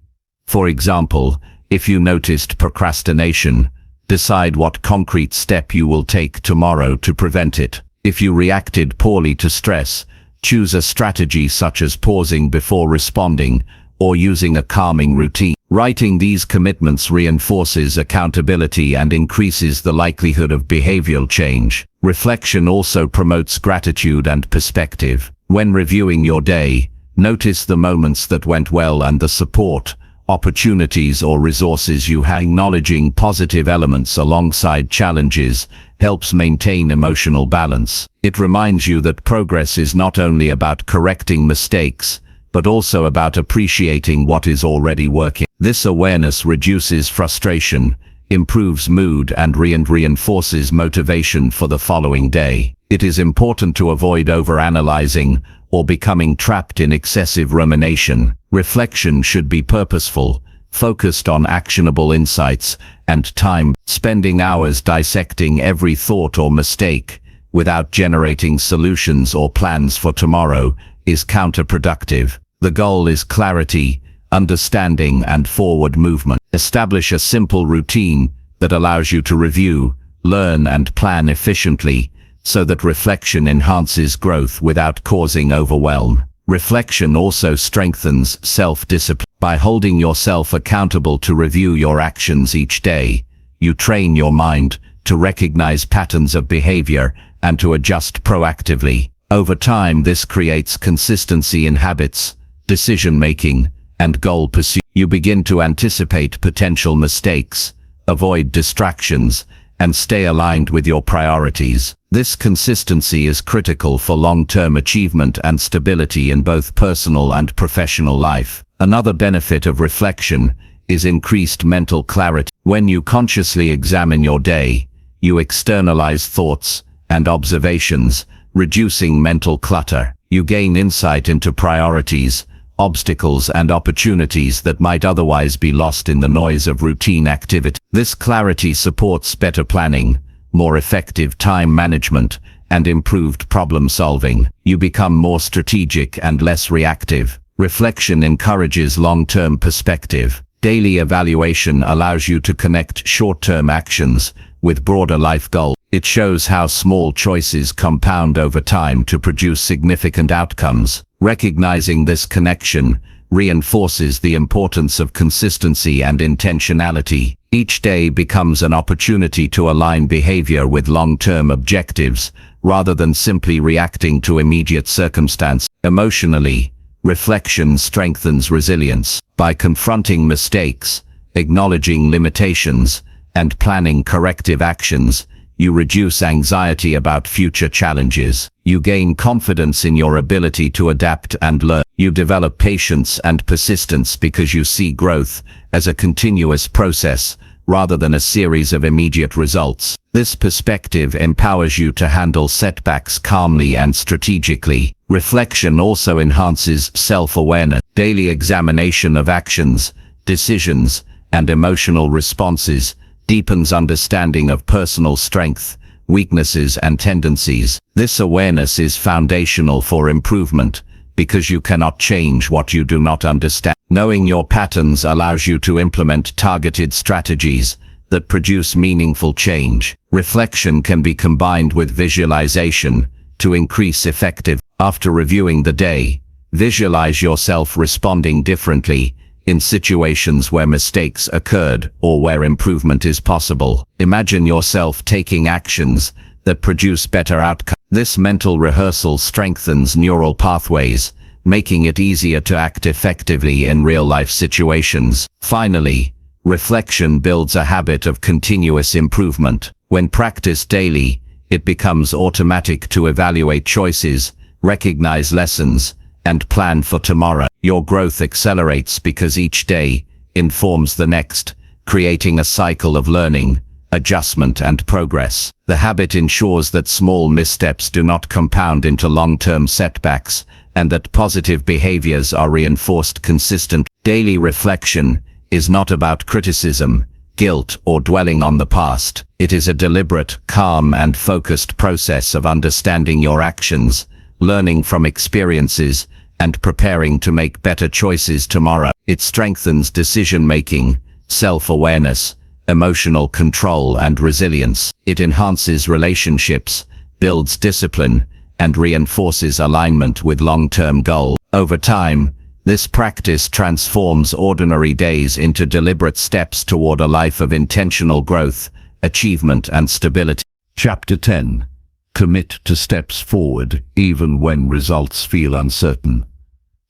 For example, if you noticed procrastination, decide what concrete step you will take tomorrow to prevent it. If you reacted poorly to stress, choose a strategy such as pausing before responding or using a calming routine. Writing these commitments reinforces accountability and increases the likelihood of behavioral change. Reflection also promotes gratitude and perspective. When reviewing your day, notice the moments that went well and the support, opportunities or resources you had. Acknowledging positive elements alongside challenges helps maintain emotional balance. It reminds you that progress is not only about correcting mistakes, but also about appreciating what is already working. This awareness reduces frustration, improves mood, and reinforces motivation for the following day. It is important to avoid overanalyzing or becoming trapped in excessive rumination. Reflection should be purposeful, focused on actionable insights, and time. Spending hours dissecting every thought or mistake without generating solutions or plans for tomorrow is counterproductive. The goal is clarity, understanding, and forward movement. Establish a simple routine that allows you to review, learn, and plan efficiently so that reflection enhances growth without causing overwhelm. Reflection also strengthens self-discipline. By holding yourself accountable to review your actions each day, you train your mind to recognize patterns of behavior and to adjust proactively. Over time, this creates consistency in habits, decision-making, and goal pursuit. You begin to anticipate potential mistakes, avoid distractions, and stay aligned with your priorities. This consistency is critical for long-term achievement and stability in both personal and professional life. Another benefit of reflection is increased mental clarity. When you consciously examine your day, you externalize thoughts and observations, reducing mental clutter. You gain insight into priorities, obstacles, and opportunities that might otherwise be lost in the noise of routine activity. This clarity supports better planning, more effective time management, and improved problem solving. You become more strategic and less reactive. Reflection encourages long-term perspective. Daily evaluation allows you to connect short-term actions with broader life goals. It shows how small choices compound over time to produce significant outcomes. Recognizing this connection reinforces the importance of consistency and intentionality. Each day becomes an opportunity to align behavior with long-term objectives, rather than simply reacting to immediate circumstance. Emotionally, reflection strengthens resilience. By confronting mistakes, acknowledging limitations, and planning corrective actions, you reduce anxiety about future challenges. You gain confidence in your ability to adapt and learn. You develop patience and persistence because you see growth as a continuous process rather than a series of immediate results. This perspective empowers you to handle setbacks calmly and strategically. Reflection also enhances self-awareness. Daily examination of actions, decisions, and emotional responses deepens understanding of personal strength, weaknesses, and tendencies. This awareness is foundational for improvement because you cannot change what you do not understand. Knowing your patterns allows you to implement targeted strategies that produce meaningful change. Reflection can be combined with visualization to increase effectiveness. After reviewing the day, visualize yourself responding differently in situations where mistakes occurred or where improvement is possible. Imagine yourself taking actions that produce better outcomes. This mental rehearsal strengthens neural pathways, making it easier to act effectively in real-life situations. Finally, reflection builds a habit of continuous improvement. When practiced daily, it becomes automatic to evaluate choices, recognize lessons, and plan for tomorrow. Your growth accelerates because each day informs the next, creating a cycle of learning, adjustment, and progress. The habit ensures that small missteps do not compound into long-term setbacks, and that positive behaviors are reinforced consistently. Daily reflection is not about criticism, guilt, or dwelling on the past. It is a deliberate, calm, and focused process of understanding your actions, learning from experiences, and preparing to make better choices tomorrow. It strengthens decision-making, self-awareness, emotional control, and resilience. It enhances relationships, builds discipline, and reinforces alignment with long-term goals. Over time, this practice transforms ordinary days into deliberate steps toward a life of intentional growth, achievement, and stability. Chapter 10. Commit to steps forward, even when results feel uncertain.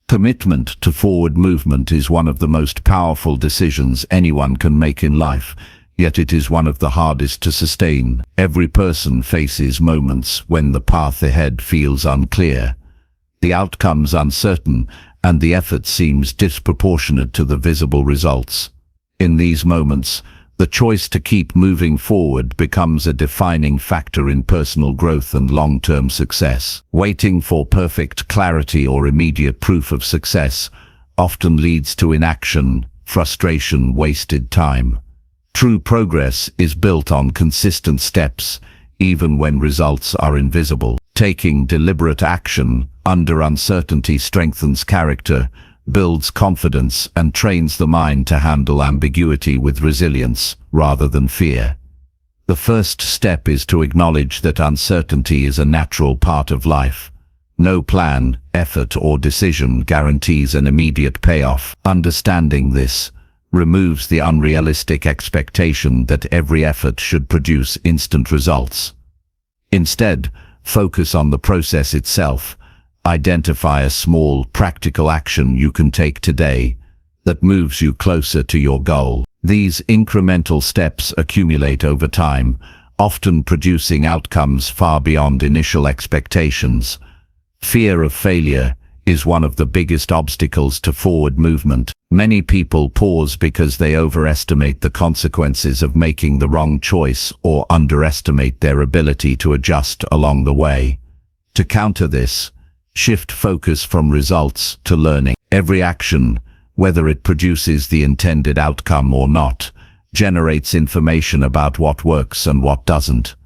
Commitment to forward movement is one of the most powerful decisions anyone can make in life, yet it is one of the hardest to sustain. Every person faces moments when the path ahead feels unclear, the outcomes uncertain, and the effort seems disproportionate to the visible results. In these moments, the choice to keep moving forward becomes a defining factor in personal growth and long-term success. Waiting for perfect clarity or immediate proof of success often leads to inaction, frustration, wasted time. True progress is built on consistent steps, even when results are invisible. Taking deliberate action under uncertainty strengthens character, builds confidence, and trains the mind to handle ambiguity with resilience rather than fear. The first step is to acknowledge that uncertainty is a natural part of life. No plan, effort, or decision guarantees an immediate payoff. Understanding this removes the unrealistic expectation that every effort should produce instant results. Instead, focus on the process itself. Identify a small, practical action you can take today that moves you closer to your goal. These incremental steps accumulate over time, often producing outcomes far beyond initial expectations. Fear of failure is one of the biggest obstacles to forward movement. Many people pause because they overestimate the consequences of making the wrong choice or underestimate their ability to adjust along the way. To counter this, shift focus from results to learning. Every action, whether it produces the intended outcome or not, generates information about what works and what doesn't.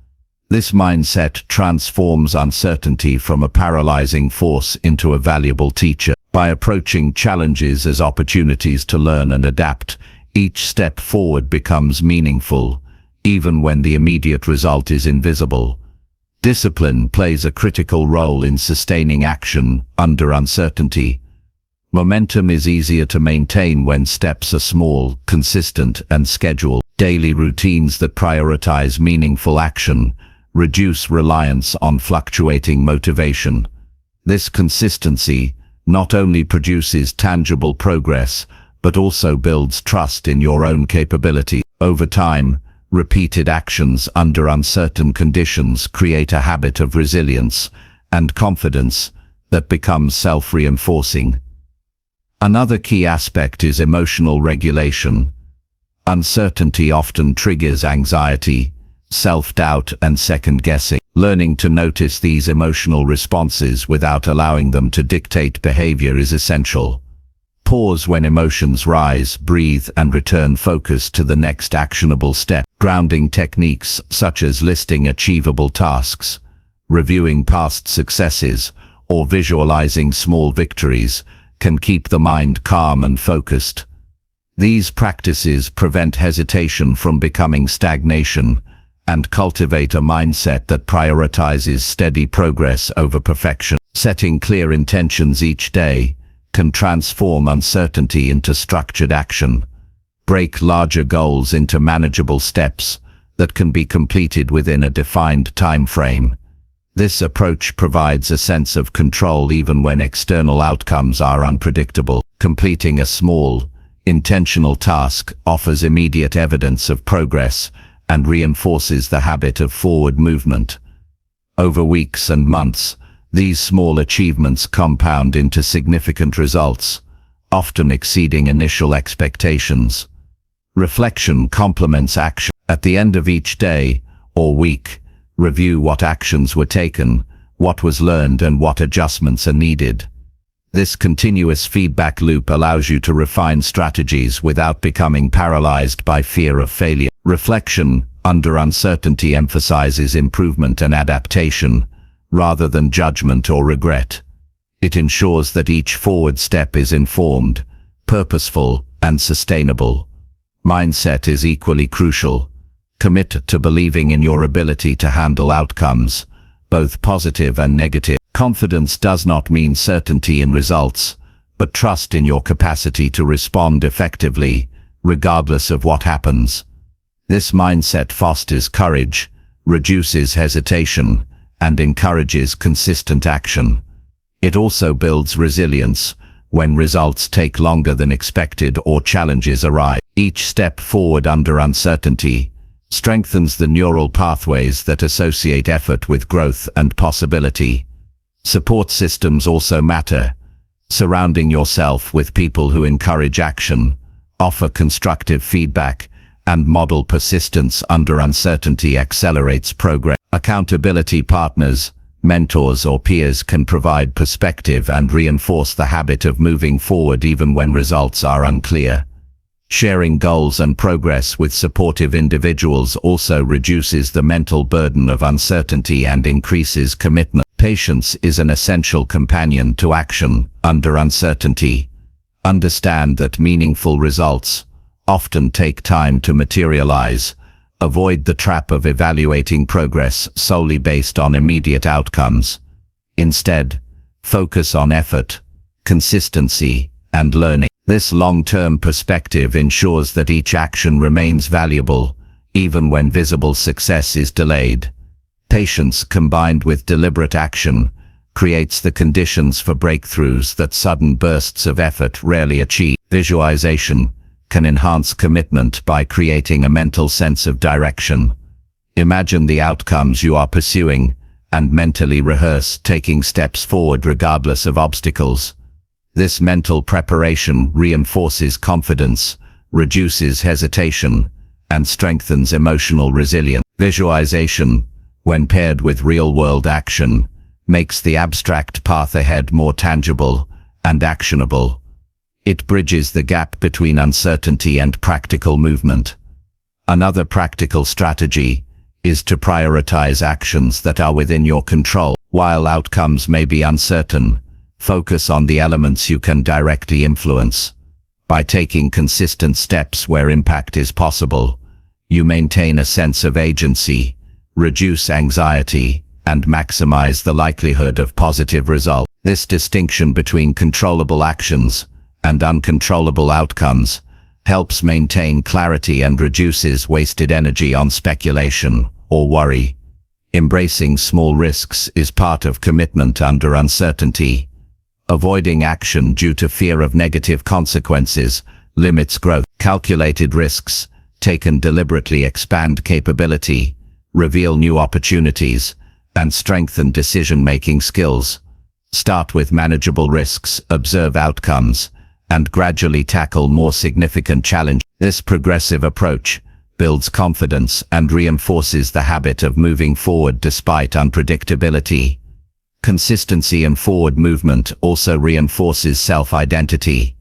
This mindset transforms uncertainty from a paralyzing force into a valuable teacher. By approaching challenges as opportunities to learn and adapt, each step forward becomes meaningful, even when the immediate result is invisible. Discipline plays a critical role in sustaining action under uncertainty. Momentum is easier to maintain when steps are small, consistent, and scheduled. Daily routines that prioritize meaningful action reduce reliance on fluctuating motivation. This consistency not only produces tangible progress, but also builds trust in your own capability. Over time, repeated actions under uncertain conditions create a habit of resilience and confidence that becomes self-reinforcing. Another key aspect is emotional regulation. Uncertainty often triggers anxiety, self-doubt, and second-guessing. Learning to notice these emotional responses without allowing them to dictate behavior is essential. Pause when emotions rise, breathe, and return focus to the next actionable step. Grounding techniques such as listing achievable tasks, reviewing past successes, or visualizing small victories can keep the mind calm and focused. These practices prevent hesitation from becoming stagnation and cultivate a mindset that prioritizes steady progress over perfection. Setting clear intentions each day, can transform uncertainty into structured action. Break larger goals into manageable steps that can be completed within a defined time frame. This approach provides a sense of control even when external outcomes are unpredictable. Completing a small, intentional task offers immediate evidence of progress and reinforces the habit of forward movement. Over weeks and months, these small achievements compound into significant results, often exceeding initial expectations. Reflection complements action. At the end of each day or week, review what actions were taken, what was learned, and what adjustments are needed. This continuous feedback loop allows you to refine strategies without becoming paralyzed by fear of failure. Reflection under uncertainty emphasizes improvement and adaptation, rather than judgment or regret. It ensures that each forward step is informed, purposeful, and sustainable. Mindset is equally crucial. Commit to believing in your ability to handle outcomes, both positive and negative. Confidence does not mean certainty in results, but trust in your capacity to respond effectively, regardless of what happens. This mindset fosters courage, reduces hesitation, and encourages consistent action. It also builds resilience when results take longer than expected or challenges arise. Each step forward under uncertainty strengthens the neural pathways that associate effort with growth and possibility. Support systems also matter. Surrounding yourself with people who encourage action, offer constructive feedback, and model persistence under uncertainty accelerates progress. Accountability partners, mentors, or peers can provide perspective and reinforce the habit of moving forward even when results are unclear. Sharing goals and progress with supportive individuals also reduces the mental burden of uncertainty and increases commitment. Patience is an essential companion to action under uncertainty. Understand that meaningful results often take time to materialize. Avoid the trap of evaluating progress solely based on immediate outcomes. Instead, focus on effort, consistency, and learning. This long-term perspective ensures that each action remains valuable, even when visible success is delayed. Patience combined with deliberate action creates the conditions for breakthroughs that sudden bursts of effort rarely achieve. Visualization can enhance commitment by creating a mental sense of direction. Imagine the outcomes you are pursuing and mentally rehearse taking steps forward regardless of obstacles. This mental preparation reinforces confidence, reduces hesitation, and strengthens emotional resilience. Visualization, when paired with real-world action, makes the abstract path ahead more tangible and actionable. It bridges the gap between uncertainty and practical movement. Another practical strategy is to prioritize actions that are within your control. While outcomes may be uncertain, focus on the elements you can directly influence. By taking consistent steps where impact is possible, you maintain a sense of agency, reduce anxiety, and maximize the likelihood of positive results. This distinction between controllable actions and uncontrollable outcomes helps maintain clarity and reduces wasted energy on speculation or worry. Embracing small risks is part of commitment under uncertainty. Avoiding action due to fear of negative consequences limits growth. Calculated risks, taken deliberately, expand capability, reveal new opportunities, and strengthen decision-making skills. Start with manageable risks, observe outcomes, and gradually tackle more significant challenges. This progressive approach builds confidence and reinforces the habit of moving forward despite unpredictability. Consistency and forward movement also reinforces self-identity.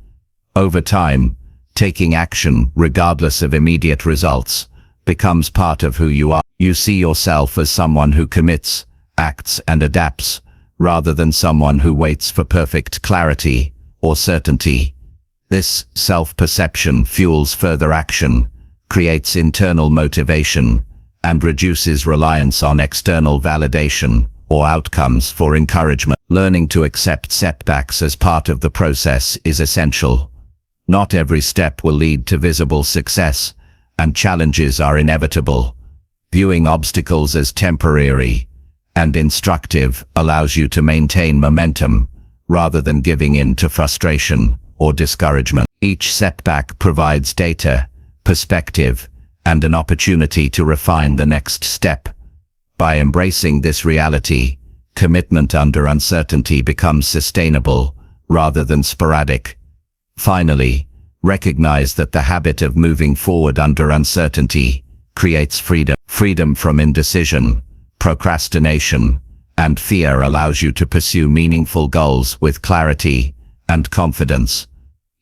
Over time, taking action, regardless of immediate results, becomes part of who you are. You see yourself as someone who commits, acts, and adapts, rather than someone who waits for perfect clarity or certainty. This self-perception fuels further action, creates internal motivation, and reduces reliance on external validation or outcomes for encouragement. Learning to accept setbacks as part of the process is essential. Not every step will lead to visible success, and challenges are inevitable. Viewing obstacles as temporary and instructive allows you to maintain momentum, rather than giving in to frustration or discouragement. Each setback provides data, perspective, and an opportunity to refine the next step. By embracing this reality, commitment under uncertainty becomes sustainable, rather than sporadic. Finally, recognize that the habit of moving forward under uncertainty creates freedom. Freedom from indecision, procrastination, and fear allows you to pursue meaningful goals with clarity and confidence.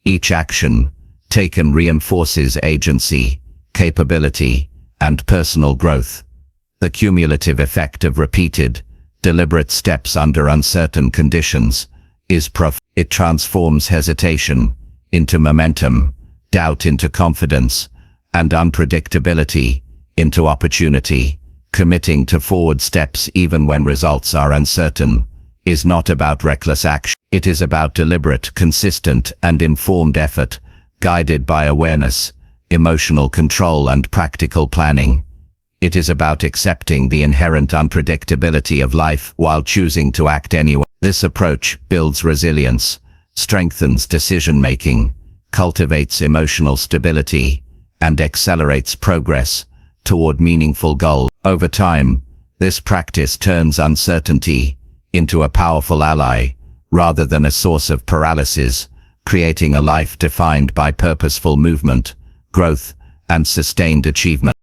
Each action taken reinforces agency, capability, and personal growth. The cumulative effect of repeated, deliberate steps under uncertain conditions is profound. It transforms hesitation into momentum, doubt into confidence, and unpredictability into opportunity. Committing to forward steps even when results are uncertain is not about reckless action. It is about deliberate, consistent, and informed effort, guided by awareness, emotional control, and practical planning. It is about accepting the inherent unpredictability of life while choosing to act anyway. This approach builds resilience, strengthens decision-making, cultivates emotional stability, and accelerates progress toward meaningful goals. Over time, this practice turns uncertainty into a powerful ally, rather than a source of paralysis, creating a life defined by purposeful movement, growth, and sustained achievement.